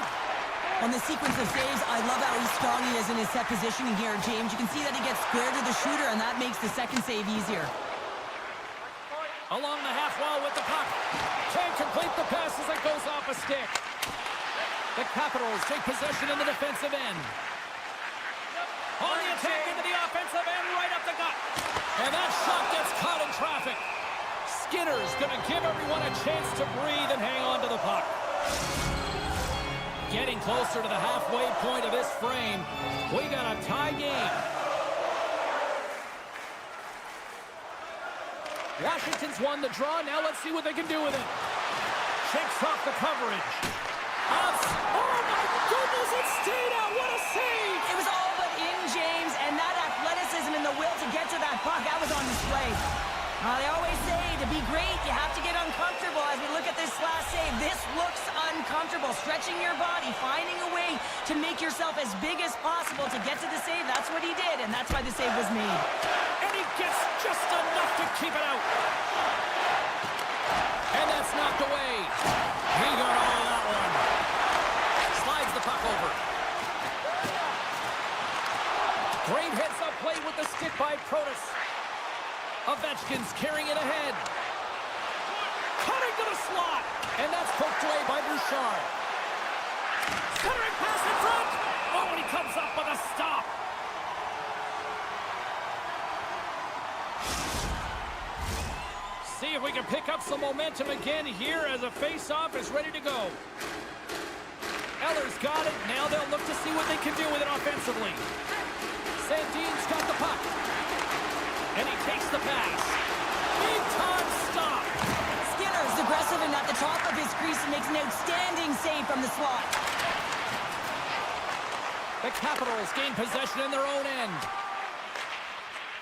On the sequence of saves, I love how strong he is in his set positioning here, James. You can see that he gets square to the shooter, and that makes the second save easier. Along the half wall with the puck. Can't complete the pass as it goes off a stick. The Capitals take possession in the defensive end. On the attack into the offensive end, right up the gut. And that shot gets caught in traffic. Skinner's going to give everyone a chance to breathe and hang on to the puck. Getting closer to the halfway point of this frame. We got a tie game. Washington's won the draw. Now let's see what they can do with it. Shakes off the coverage. Oh, my goodness, it stayed out. What a save. It was all but in, James, and that athleticism and the will to get to that puck, that was on display. They always say to be great, you have to get uncomfortable. As we look at this last save, this looks uncomfortable. Stretching your body, finding a way to make yourself as big as possible to get to the save. That's what he did, and that's why the save was made. And he gets just enough to keep it out. And that's knocked away. He got all of that one. Slides the puck over. Great heads-up play with the stick by Protas. Ovechkin's carrying it ahead. Cutting to the slot. And that's poked away by Bouchard. Centering pass in front. Oh, and he comes up with a stop. See if we can pick up some momentum again here as a face-off is ready to go. Eller's got it. Now they'll look to see what they can do with it offensively. Sandin's got the puck. And he takes the pass. Big-time stop. Skinner's aggressive and at the top of his crease and makes an outstanding save from the slot. The Capitals gain possession in their own end.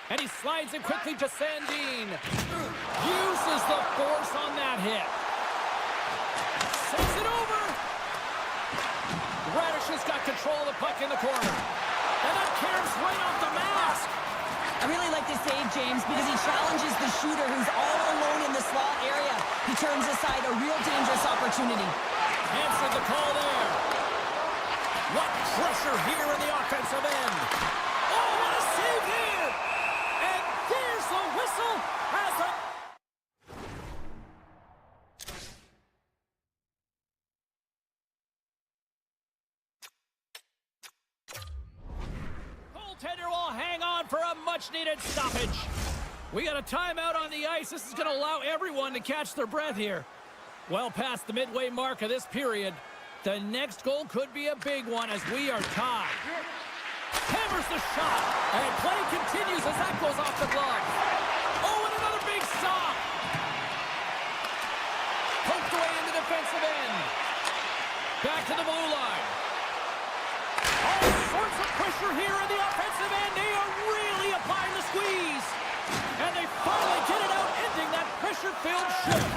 And he slides it quickly to Sandin. Uses the force on that hit. Sends it over. Radish has got control of the puck in the corner. And that caroms right off the mask. I really like this save, James, because he challenges the shooter who's all alone in the slot area. He turns aside a real dangerous opportunity. Answered the call there. What pressure here in the offensive end. Oh, what a save here. And there's the whistle as the... Goaltender will hang on for a much-needed stoppage. We got a timeout on the ice. This is going to allow everyone to catch their breath here. Well past the midway mark of this period. The next goal could be a big one as we are tied. Hammers the shot. And play continues as that goes off the glove. Oh, and another big stop. Poked away in the defensive end. Back to the blue line. All sorts of pressure here in the offensive end. They are really applying the squeeze. And they finally get it out, ending that pressure-filled shift.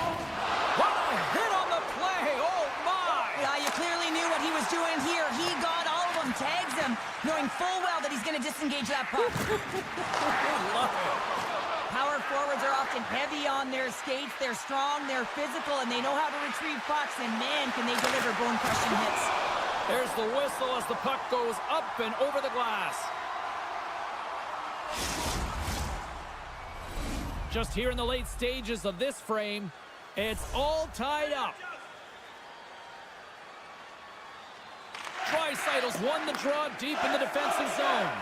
What a hit on the play. Oh, my. Yeah, you clearly knew what he was doing here. He got all of them, tags them, knowing full well that he's going to disengage that puck. Love it. Power forwards are often heavy on their skates. They're strong, they're physical, and they know how to retrieve pucks. And, man, can they deliver bone-crushing hits. There's the whistle as the puck goes up and over the glass. Just here in the late stages of this frame, it's all tied up. Draisaitl's won the draw deep in the defensive zone.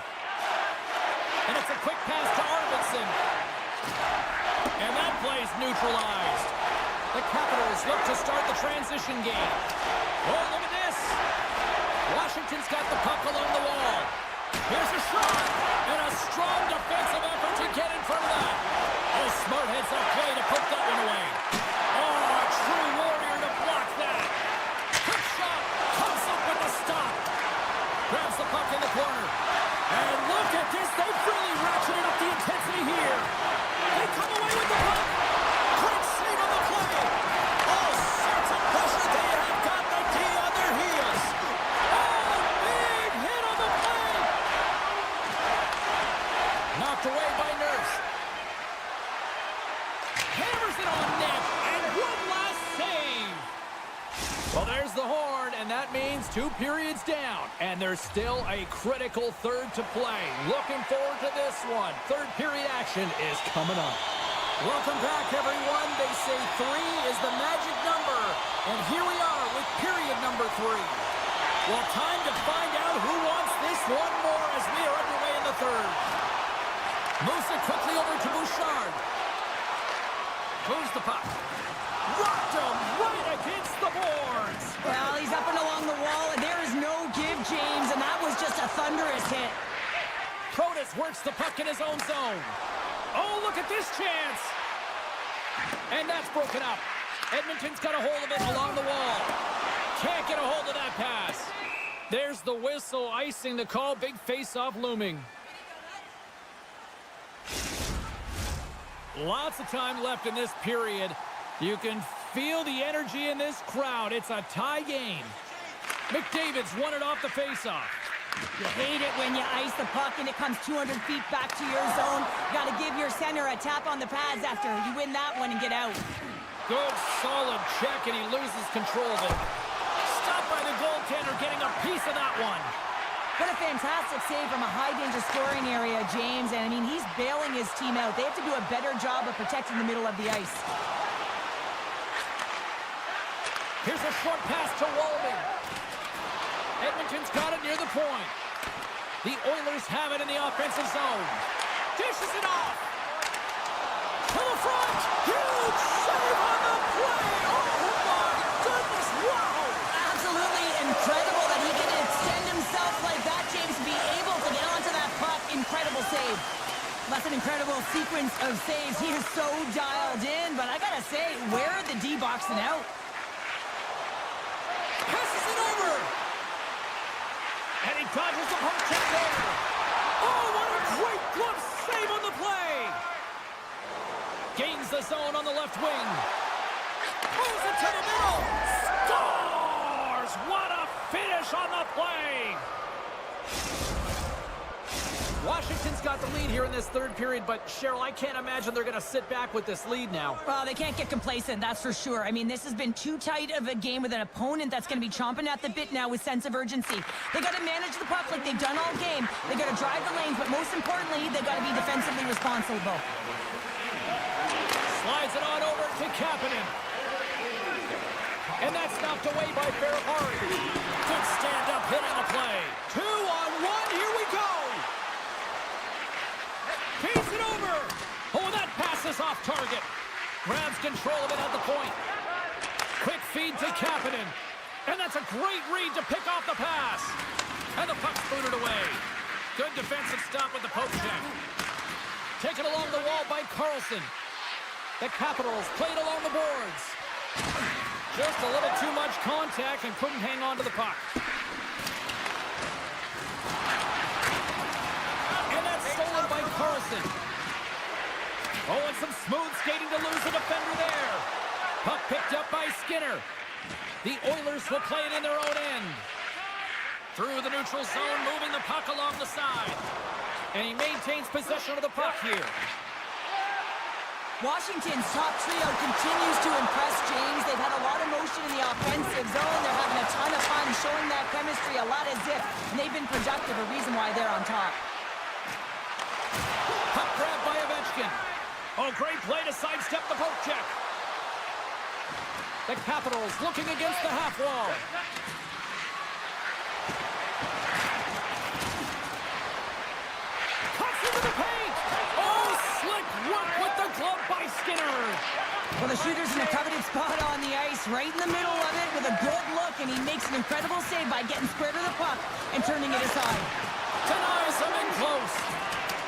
And it's a quick pass to Arvidsson. And that play's neutralized. The Capitals look to start the transition game. Oh, look at this. Washington's got the puck along the wall. Here's a shot. And a strong defensive effort to get in front of that. Oh, smart heads-up play to put that one away. Oh, a true warrior to block that. Quick shot. Comes up with a stop. Grabs the puck in the corner. And look at this. They've really ratcheted up the intensity here. They come away with the puck. Great save on the play. All sorts of pressure. They have got the D on their heels. Oh, big hit on the play. Knocked away by Nurse. Hammers it on net. And one last save. Well, there's the horn, and that means 2 periods down. And there's still a critical third to play. Looking forward to this one. Third period action is coming up. Welcome back, everyone. They say 3 is the magic number. And here we are with period number 3. Well, time to find out who wants this one more as we are underway in the third. Moves it quickly over to Bouchard. Moves the puck. Rocked him right against the boards. Well, he's up and along the wall, and there is no give, James, and that was just a thunderous hit. Protas works the puck in his own zone. Oh, look at this chance. And that's broken up. Edmonton's got a hold of it along the wall. Can't get a hold of that pass. There's the whistle, icing the call. Big face-off looming. Lots of time left in this period. You can feel the energy in this crowd. It's a tie game. McDavid's won it off the face-off. You hate it when you ice the puck and it comes 200 feet back to your zone. Got to give your center a tap on the pads after you win that one and get out. Good, solid check, and he loses control of it. Stopped by the goaltender, getting a piece of that one. What a fantastic save from a high-danger scoring area, James. And, I mean, he's bailing his team out. They have to do a better job of protecting the middle of the ice. Here's a short pass to Wallman. Edmonton's got it near the point. The Oilers have it in the offensive zone. Dishes it off. To the front. Huge save on the play. Oh, my goodness. Wow. Absolutely incredible that he can extend himself like that, James, and be able to get onto that puck. Incredible save. That's an incredible sequence of saves. He is so dialed in, but I gotta say, where are the D boxing out? Passes it over. And he dodges the poke check there. Oh, what a great glove save on the play. Gains the zone on the left wing. Moves it to the middle. Scores! What a finish on the play. Washington's got the lead here in this third period, but Cheryl, I can't imagine they're going to sit back with this lead now. Well, they can't get complacent, that's for sure. I mean, this has been too tight of a game with an opponent that's going to be chomping at the bit now with sense of urgency. They got to manage the puck like they've done all game. They got to drive the lanes, but most importantly, they got to be defensively responsible. Slides it on over to Kapanen. And that's knocked away by Ferrari. Good stand-up hit on the play. 2-on-1, here we go. Pace it over. Oh, that pass is off target. Grabs control of it at the point. Quick feed to Kapanen. And that's a great read to pick off the pass. And the puck's booted away. Good defensive stop with the poke check. Taken along the wall by Carlson. The Capitals played along the boards. Just a little too much contact and couldn't hang on to the puck. some smooth skating to lose a defender there. Puck picked up by Skinner. The Oilers will play it in their own end. Through the neutral zone, moving the puck along the side. And he maintains possession of the puck here. Washington's top trio continues to impress, James. They've had a lot of motion in the offensive zone. They're having a ton of fun, showing that chemistry, a lot of zip, and they've been productive, a reason why they're on top. Puck grab by Ovechkin. Oh, great play to sidestep the poke check. The Capitals looking against the half wall. Cuts into the paint. Oh, slick work with the glove by Skinner. Well, the shooter's in a coveted spot on the ice, right in the middle of it with a good look, and he makes an incredible save by getting square to the puck and turning it aside. Denies him in close.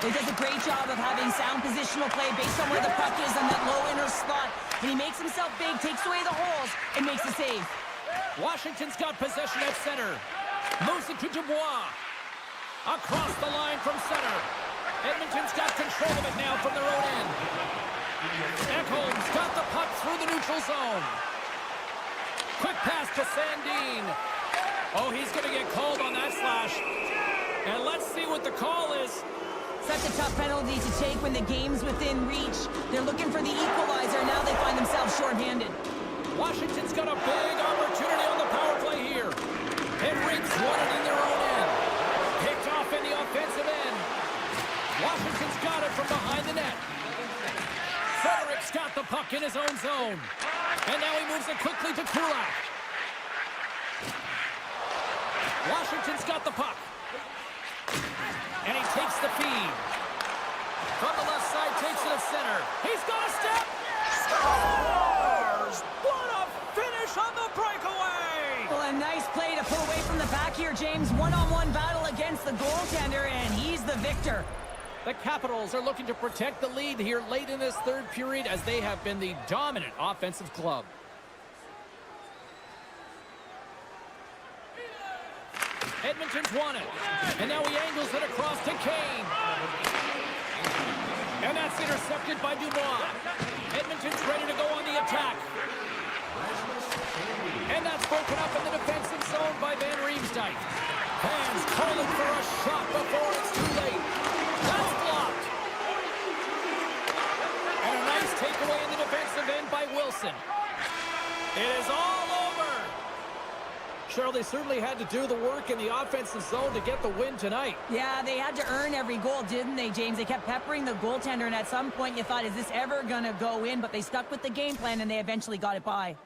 He does a great job of having sound positional play based on where the puck is on that low inner slot. And he makes himself big, takes away the holes, and makes a save. Washington's got possession at center. Moves it to Dubois. Across the line from center. Edmonton's got control of it now from their own end. Ekholm's got the puck through the neutral zone. Quick pass to Sandin. Oh, he's going to get called on that slash. And let's see what the call is. Such a tough penalty to take when the game's within reach. They're looking for the equalizer. Now they find themselves shorthanded. Washington's got a big opportunity on the power play here. Henrique's won it in their own end. Picked off in the offensive end. Washington's got it from behind the net. Frederick's got the puck in his own zone. And now he moves it quickly to Kulak. Washington's got the puck. And he takes the feed. From the left side, takes it to center. He's got a step. Scores! What a finish on the breakaway! Well, a nice play to pull away from the back here, James. One-on-one battle against the goaltender, and he's the victor. The Capitals are looking to protect the lead here late in this third period as they have been the dominant offensive club. Edmonton's won it. And now he angles it across to Kane. And that's intercepted by Dubois. Edmonton's ready to go on the attack. And that's broken up in the defensive zone by Van Riemsdyk. Fans calling for a shot before it's too late. That's blocked. And a nice takeaway in the defensive end by Wilson. It is all over. Cheryl, they certainly had to do the work in the offensive zone to get the win tonight. Yeah, they had to earn every goal, didn't they, James? They kept peppering the goaltender, and at some point you thought, is this ever going to go in? But they stuck with the game plan, and they eventually got it by.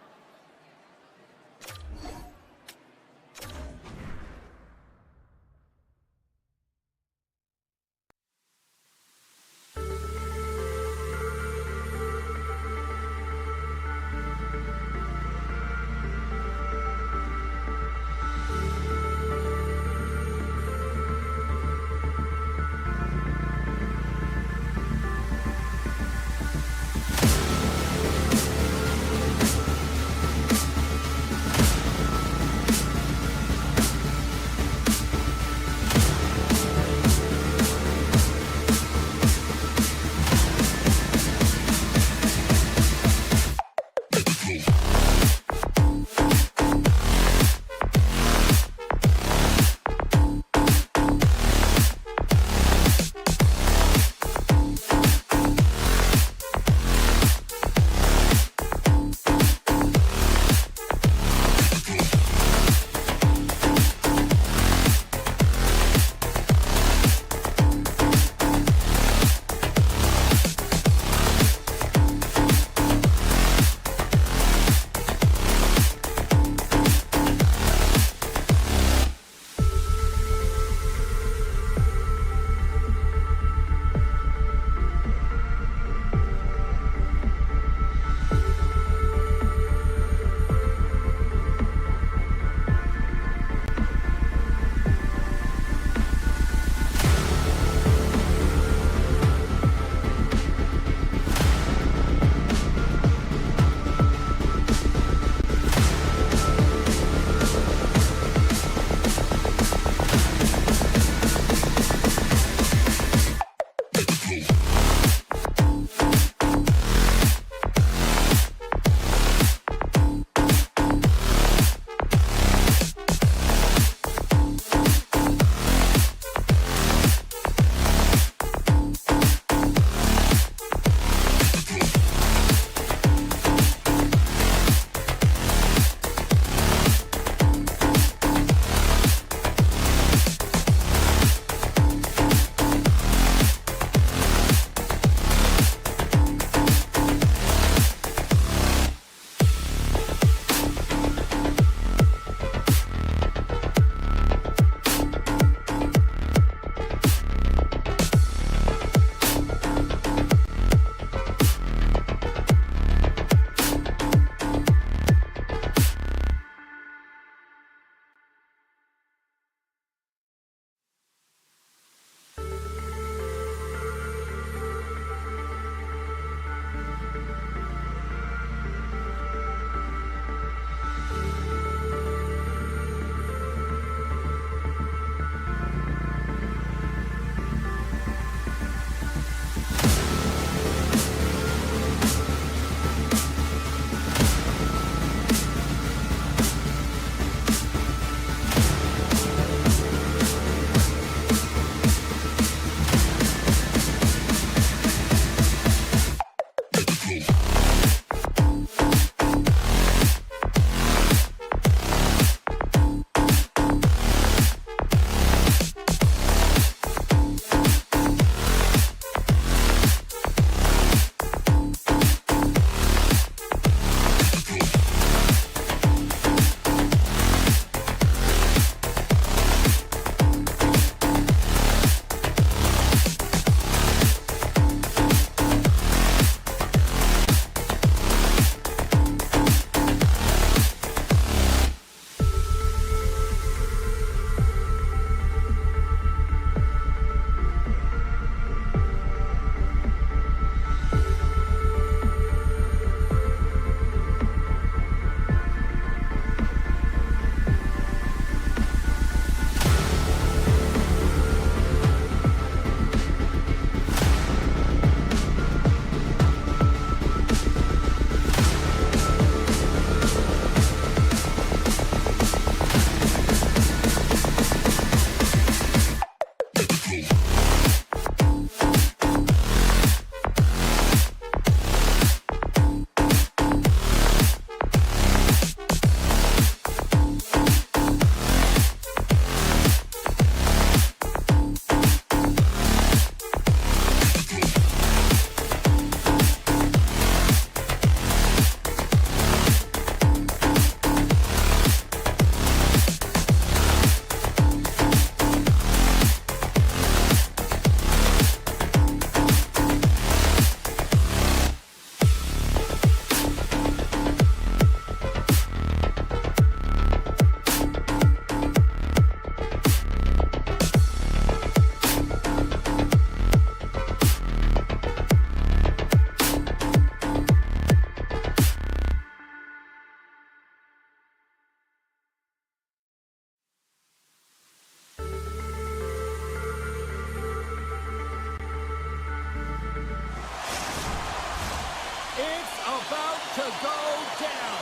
about to go down.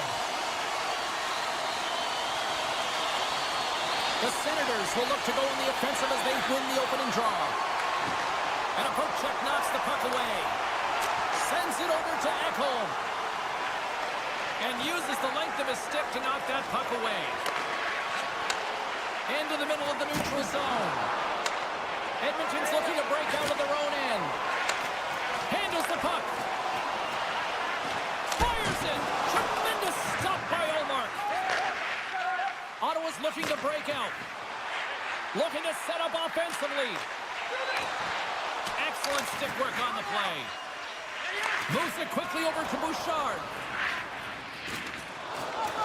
The Senators will look to go on the offensive as they win the opening draw. And a poke check knocks the puck away. Sends it over to Ekholm. And uses the length of his stick to knock that puck away. Into the middle of the neutral zone. Edmonton's looking to break out of their own end. Handles the puck. Fires it. Tremendous stop by Ullmark. Ottawa's looking to break out. Looking to set up offensively. Excellent stick work on the play. Moves it quickly over to Bouchard.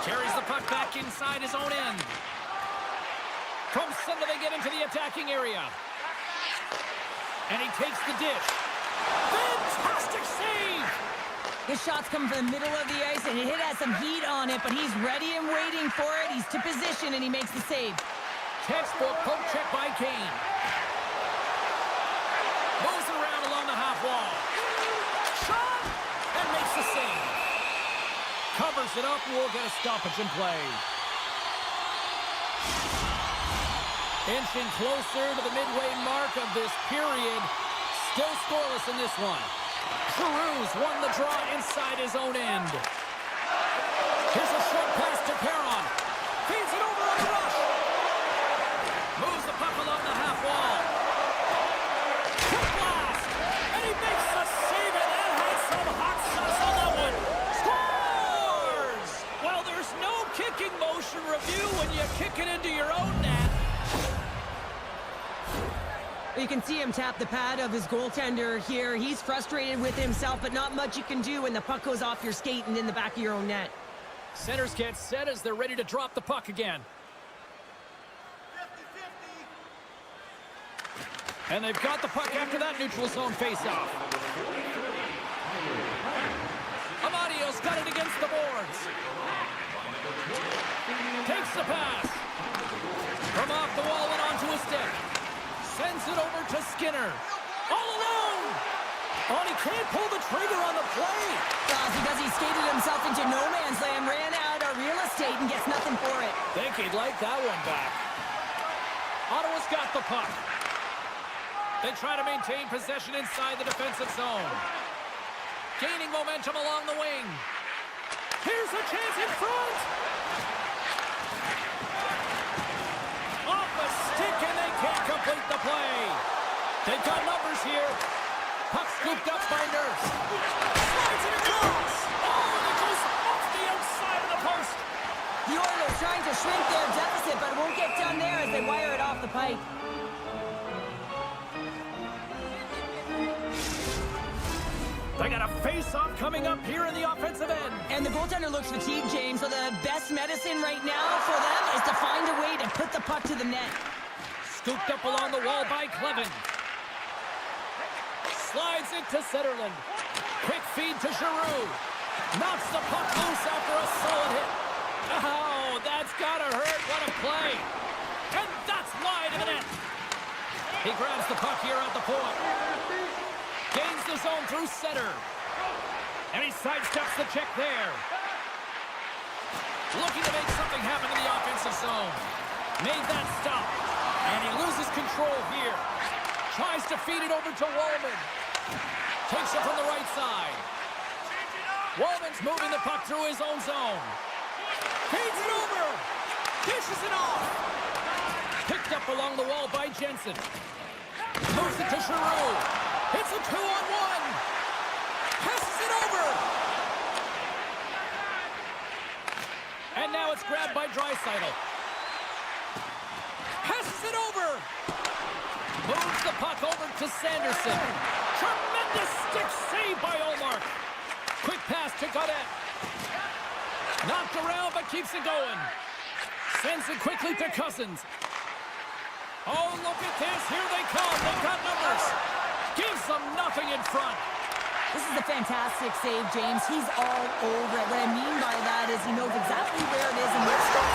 Carries the puck back inside his own end. From center they get into the attacking area. And he takes the dish. Fantastic save! His shot's coming from the middle of the ice, and it has some heat on it, but he's ready and waiting for it. He's to position, and he makes the save. Textbook poke check by Kane. Moves it around along the half wall. Shot! And makes the save. Covers it up, and we'll get a stoppage in play. Inching closer to the midway mark of this period. Still scoreless in this one. Giroux's won the draw inside his own end. Here's a short pass to Perron. Feeds it over on the rush. Moves the puck along the half wall. Quick blast. And he makes the save, and that had some hot sauce on that one. Scores! Well, there's no kicking motion review when you kick it into your own net. You can see him tap the pad of his goaltender here. He's frustrated with himself, but not much you can do when the puck goes off your skate and in the back of your own net. Centers get set as they're ready to drop the puck again. 50-50. And they've got the puck after that neutral zone faceoff. Amadio's got it against the boards. Takes the pass. From off the wall and onto his stick. Sends it over to Skinner. All alone! Oh, and he can't pull the trigger on the play. Because he skated himself into no man's land, ran out of real estate, and gets nothing for it. Think he'd like that one back. Ottawa's got the puck. They try to maintain possession inside the defensive zone. Gaining momentum along the wing. Here's a chance in front! Off the stick, and they can't complete the play. They've got numbers here. Puck scooped up by Nurse. Slides it across. Oh, and it goes off the outside of the post. The Oilers trying to shrink their deficit, but it won't get done there as they wire it off the pipe. They got a face-off coming up here in the offensive end. And the goaltender looks fatigued, James, so the best medicine right now for them is to find a way to put the puck to the net. Scooped up along the wall by Clevin. Slides it to Zetterlund. Quick feed to Giroux. Knocks the puck loose after a solid hit. Oh, that's gotta hurt. What a play. And that's wide of the net. He grabs the puck here at the point. Gains the zone through center. And he sidesteps the check there. Looking to make something happen in the offensive zone. Made that stop. And he loses control here. Tries to feed it over to Wallman. Takes it from the right side. Wallman's moving the puck through his own zone. Feeds it over. Dishes it off. Picked up along the wall by Jensen. Moves it to Giroux. Hits a 2-on-1. Passes it over. And now it's grabbed by Draisaitl. Passes it over. Moves the puck over to Sanderson. Tremendous stick save by Ullmark. Quick pass to Gaudette. Knocked around but keeps it going. Sends it quickly to Cousins. Oh, look at this. Here they come. They've got numbers. Gives them nothing in front. This is a fantastic save, James. He's all over it. What I mean by that is he knows exactly where it is and where it's going.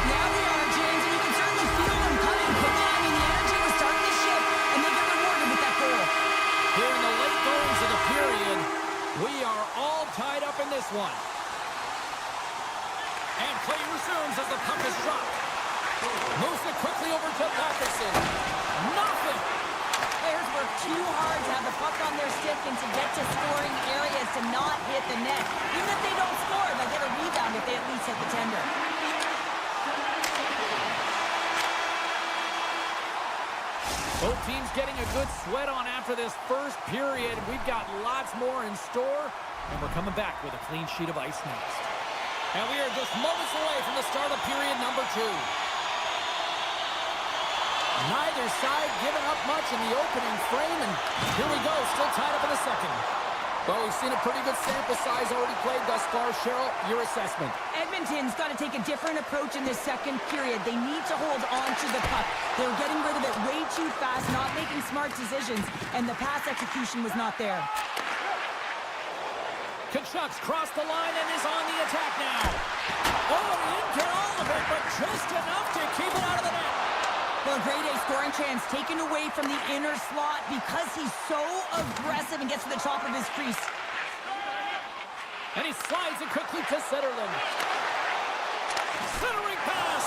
Now we are, James, and you can certainly feel them coming quickly. I mean, the energy was starting to shift, and they get rewarded with that goal. Here in the late goings of the period, Moves it quickly over to Patterson. Nothing. Players work too hard to have the puck on their stick and to get to scoring areas to not hit the net. Even if they don't score, they'll get a rebound if they at least hit the tender. Both teams getting a good sweat on after this first period. We've got lots more in store, and we're coming back with a clean sheet of ice next. And we are just moments away from the start of period number 2. Neither side giving up much in the opening frame, and here we go, still tied up in the second. Well, we've seen a pretty good sample size already played thus far. Cheryl, your assessment. Edmonton's got to take a different approach in this second period. They need to hold on to the puck. They're getting rid of it way too fast, not making smart decisions, and the pass execution was not there. Kachuk's crossed the line and is on the attack now. Oh, he didn't get all of it, but just enough to keep it out of the net. Well, a grade A scoring chance taken away from the inner slot because he's so aggressive and gets to the top of his crease. And he slides it quickly to Zetterlund. Centering pass,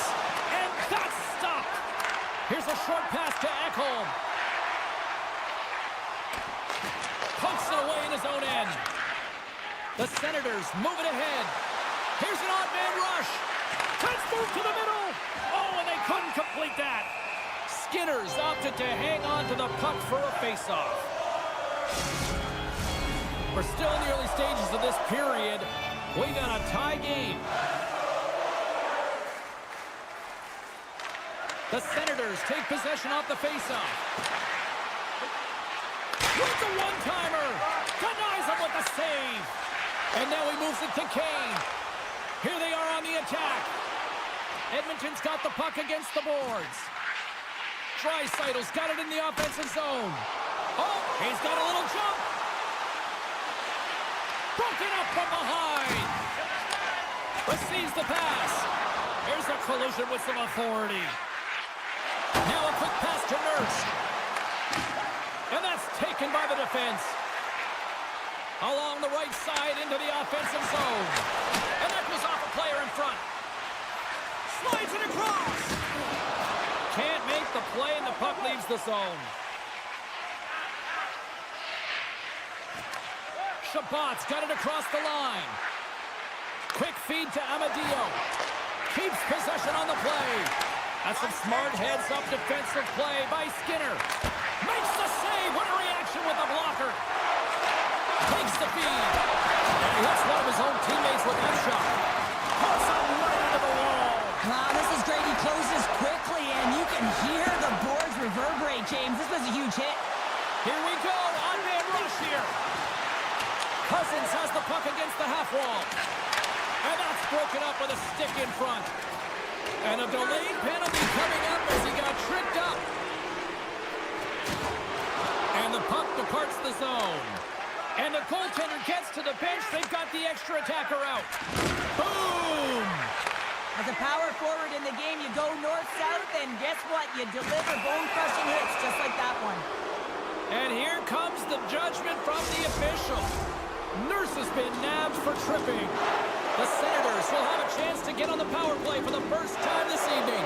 and that's stopped. Here's a short pass to Ekholm. Pokes it away in his own end. The Senators move it ahead. Here's an odd man rush. Let's move to the middle. Oh, and they couldn't complete that. Skinner's opted to hang on to the puck for a faceoff. We're still in the early stages of this period. We got a tie game. The Senators take possession off the faceoff. With the one-timer. Denies him with the save. And now he moves it to Kane. Here they are on the attack. Edmonton's got the puck against the boards. Draisaitl's got it in the offensive zone. Oh, he's got a little jump. Broken up from behind. Receives the pass. Here's a collision with some authority. Now a quick pass to Nurse. And that's taken by the defense. Along the right side into the offensive zone. And that goes off a player in front. Slides it across. Can't make the play, and the puck leaves the zone. Shabbat's got it across the line. Quick feed to Amadio. Keeps possession on the play. That's some smart heads-up defensive play by Skinner. Makes the save. What a reaction with the blocker. Takes the feed. And he hits one of his own teammates with that shot. Puts him right into the wall. Wow, this is great. He closes quickly, and you can hear the boards reverberate, James. This was a huge hit. Here we go. On-man rush here. Cousins has the puck against the half wall. And that's broken up with a stick in front. And a delayed penalty coming up as he got tripped up. And the puck departs the zone. And the goaltender gets to the bench. They've got the extra attacker out. Boom! As a power forward in the game, you go north-south, and guess what? You deliver bone-crushing hits just like that one. And here comes the judgment from the official. Nurse has been nabbed for tripping. The Senators will have a chance to get on the power play for the first time this evening.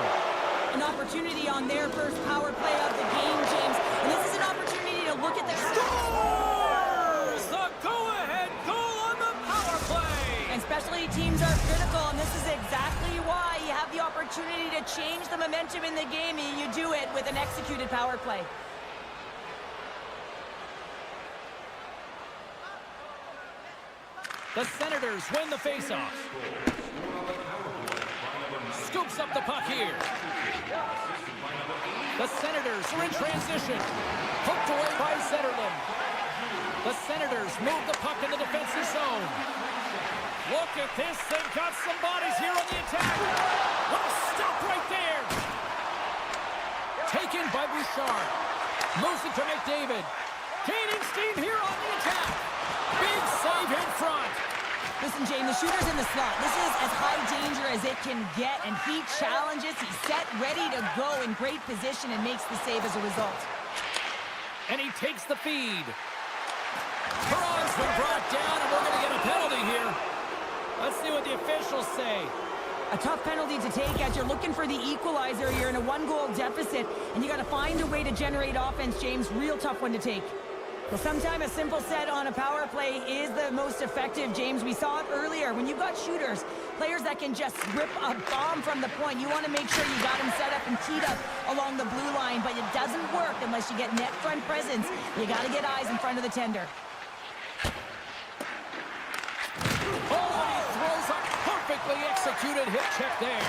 An opportunity on their first power play of the game, James. And this is an opportunity to look at the... Scores! The go-ahead goal on the power play! And specialty teams are critical, and this is exactly why you have the opportunity to change the momentum in the game, and you do it with an executed power play. The Senators win the faceoff. Scoops up the puck here. The Senators are in transition. Hooked away by Zetterlund. The Senators move the puck in the defensive zone. Look at this. They've got some bodies here on the attack. Oh, stop right there. Taken by Bouchard. Moves it to McDavid. Gaining steam here on the attack. Big save in front. Listen, Jane, the shooter's in the slot. This is as high danger as it can get, and he challenges. He's set, ready to go in great position, and makes the save as a result. And he takes the feed. Perron's been brought down, and we're going to get a penalty here. Let's see what the officials say. A tough penalty to take as you're looking for the equalizer. You're in a one-goal deficit, and you got to find a way to generate offense, James. Real tough one to take. Well, sometimes a simple set on a power play is the most effective, James. We saw it earlier. When you've got shooters, players that can just rip a bomb from the point, you want to make sure you got them set up and teed up along the blue line, but it doesn't work unless you get net front presence. You got to get eyes in front of the tender. Oh, and he throws a perfectly executed hip check there.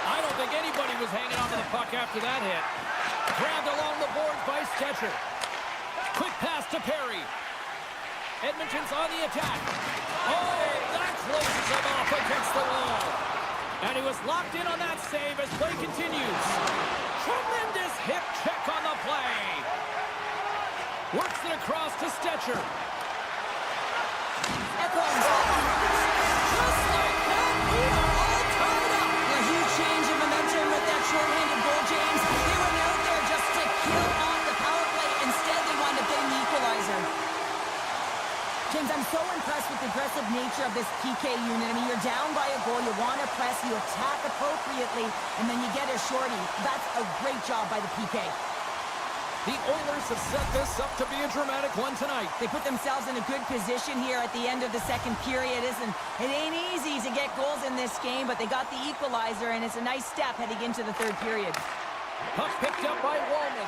I don't think anybody was hanging on to the puck after that hit. Grabbed along the boards by Stetcher. Quick pass to Perry. Edmonton's on the attack. Oh, that closes him off against the wall. And he was locked in on that save as play continues. Tremendous hip check on the play. Works it across to Stetcher. Just like that, we are all tied up. A huge change in momentum with that shorthanded goal, James. They went out there just to kill off the power play. Instead, they wound up getting the equalizer. James, I'm so impressed with the aggressive nature of this PK unit. I mean, you're down by a goal, you want to press, you attack appropriately, and then you get a shorty. That's a great job by the PK. The Oilers have set this up to be a dramatic one tonight. They put themselves in a good position here at the end of the second period. It ain't easy to get goals in this game, but they got the equalizer, and it's a nice step heading into the third period. Puck picked up by Wallman.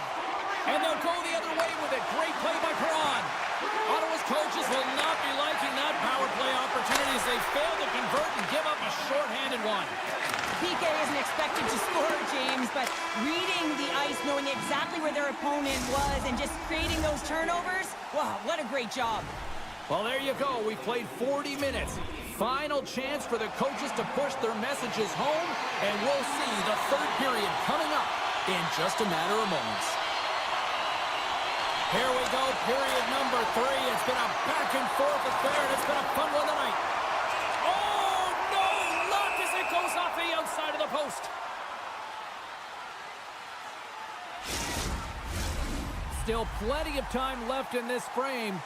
And they'll go the other way with it. Great play by Perron. Ottawa's coaches will not be liking that power play opportunity as they fail to convert and give up a shorthanded one. PK isn't expected to score, James, but reading the ice, knowing exactly where their opponent was, and just creating those turnovers, wow, what a great job. Well, there you go. We've played 40 minutes. Final chance for the coaches to push their messages home, and we'll see the third period coming up in just a matter of moments. Here we go, period number 3. It's been a back-and-forth affair, and it's been a fun one tonight. Oh, no! Luck as it goes off the outside of the post. Still plenty of time left in this frame.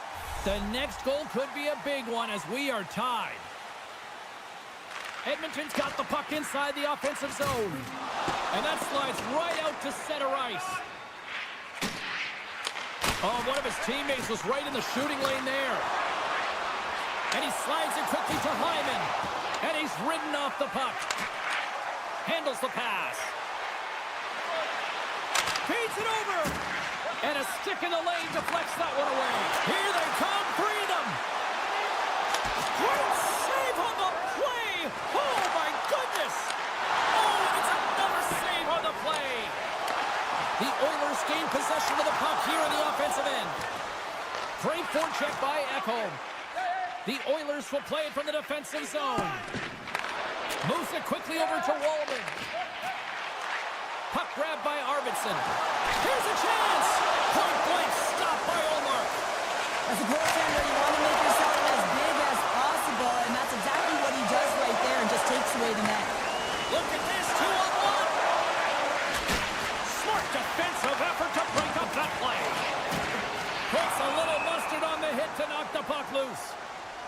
The next goal could be a big one as we are tied. Edmonton's got the puck inside the offensive zone. And that slides right out to center ice. Oh, one of his teammates was right in the shooting lane there. And he slides it quickly to Hyman. And he's ridden off the puck. Handles the pass. Feeds it over. And a stick in the lane deflects that one away. Here they come, freedom. Great save on the play. Oh, my goodness. Oh, and it's another save on the play. The Oilers gain possession of the puck here in the offensive end. Great forecheck by Ekholm. The Oilers will play it from the defensive zone. Moves it quickly over to Wallman. Puck grabbed by Arvidsson. Here's a chance! Point blank stopped by Omar. As a goaltender, you want to make yourself as big as possible, and that's exactly what he does right there and just takes away the net. Look at this, 2-on-1. Smart defensive effort to break up that play. Puts a little mustard on the hit to knock the puck loose.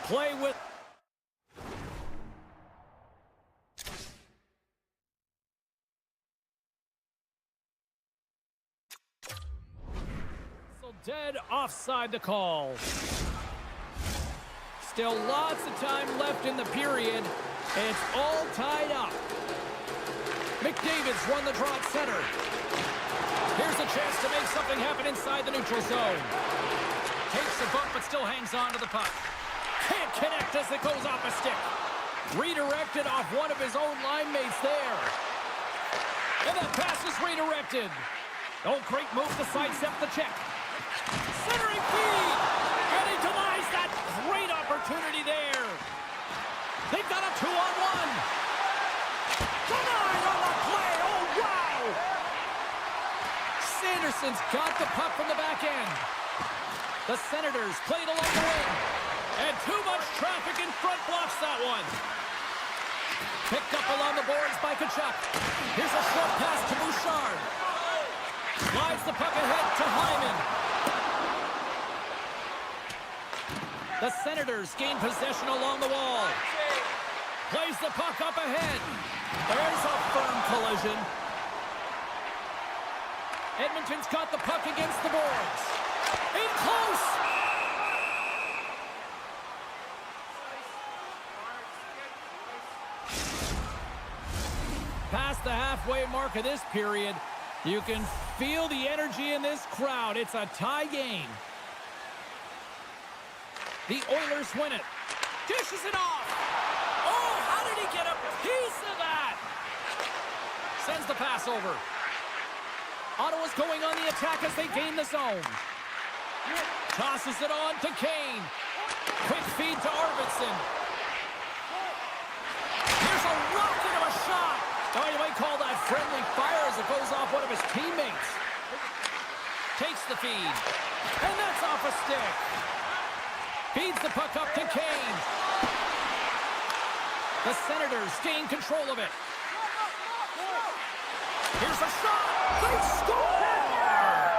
Play with... Dead offside the call. Still lots of time left in the period. It's all tied up. McDavid's won the draw at center. Here's a chance to make something happen inside the neutral zone. Takes a bump but still hangs on to the puck. Can't connect as it goes off a stick. Redirected off one of his own line mates there. And that pass is redirected. Oh, great move to sidestep the check. Centering feed! And he denies that great opportunity there. They've got a 2-on-1. Denied on the play. Oh, wow! Sanderson's got the puck from the back end. The Senators played along the wing. And too much traffic in front blocks that one. Picked up along the boards by Tkachuk. Here's a short pass to Bouchard. Slides the puck ahead to Hyman. The Senators gain possession along the wall. Plays the puck up ahead. There's a firm collision. Edmonton's got the puck against the boards. In close. Past the halfway mark of this period, you can feel the energy in this crowd. It's a tie game. The Oilers win it. Dishes it off. Oh, how did he get a piece of that? Sends the pass over. Ottawa's going on the attack as they gain the zone. Tosses it on to Kane. Quick feed to Arvidsson. Here's a rocket of a shot. Oh, you might call that friendly fire as it goes off one of his teammates. Takes the feed. And that's off a stick. Feeds the puck up to Kane. The Senators gain control of it. Here's a shot. They score!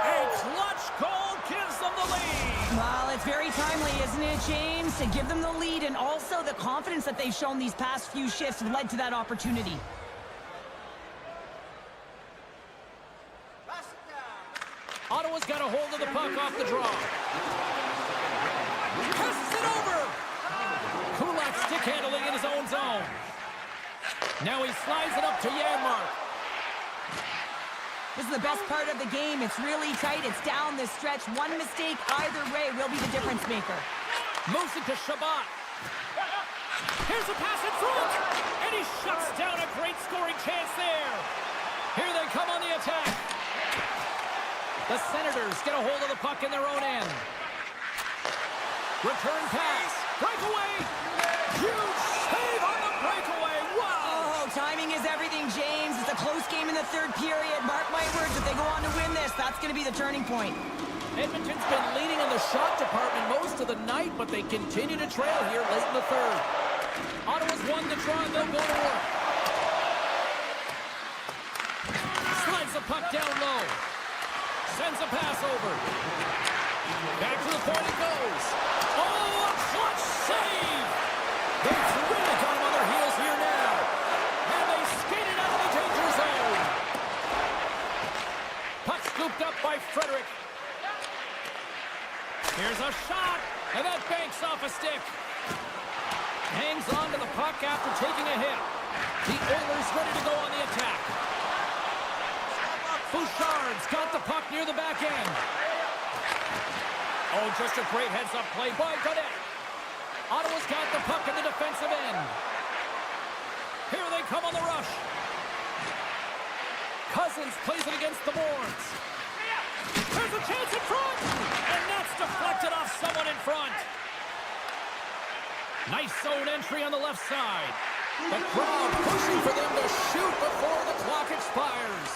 A clutch goal gives them the lead. Well, it's very timely, isn't it, James? To give them the lead, and also the confidence that they've shown these past few shifts have led to that opportunity. Ottawa's got a hold of the puck off the draw. Passes it over. Kulak stick handling in his own zone. Now he slides it up to Janmark. This is the best part of the game. It's really tight. It's down the stretch. One mistake either way will be the difference maker. Moves it to Shabbat. Here's a pass in front. And he shuts down a great scoring chance there. Here they come on the attack. The Senators get a hold of the puck in their own end. Return pass. Breakaway. Huge save on the breakaway. Wow. Oh, timing is everything, James. It's a close game in the third period. Mark my words, if they go on to win this, that's going to be the turning point. Edmonton's been leading in the shot department most of the night, but they continue to trail here late in the third. Ottawa's won the draw, and they'll go to work. Slides the puck down low. Sends a pass over. Back to the point it goes. Oh, a clutch save! They've really got him on their heels here now. And they skated out of the danger zone. Puck scooped up by Frederick. Here's a shot, and that banks off a stick. Hangs on to the puck after taking a hit. The Oilers ready to go on the attack. Bouchard's got the puck near the back end. Oh, just a great heads-up play by Godet. Ottawa's got the puck in the defensive end. Here they come on the rush. Cousins plays it against the boards. There's a chance in front! And that's deflected off someone in front. Nice zone entry on the left side. The crowd pushing for them to shoot before the clock expires.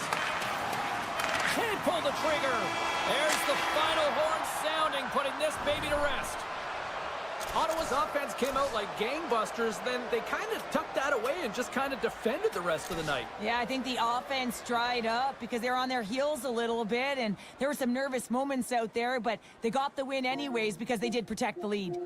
Can't pull the trigger. There's the final horn sounding, putting this baby to rest. Ottawa's offense came out like gangbusters, then they kind of tucked that away and just kind of defended the rest of the night. Yeah, I think the offense dried up because they were on their heels a little bit, and there were some nervous moments out there, but they got the win anyways because they did protect the lead.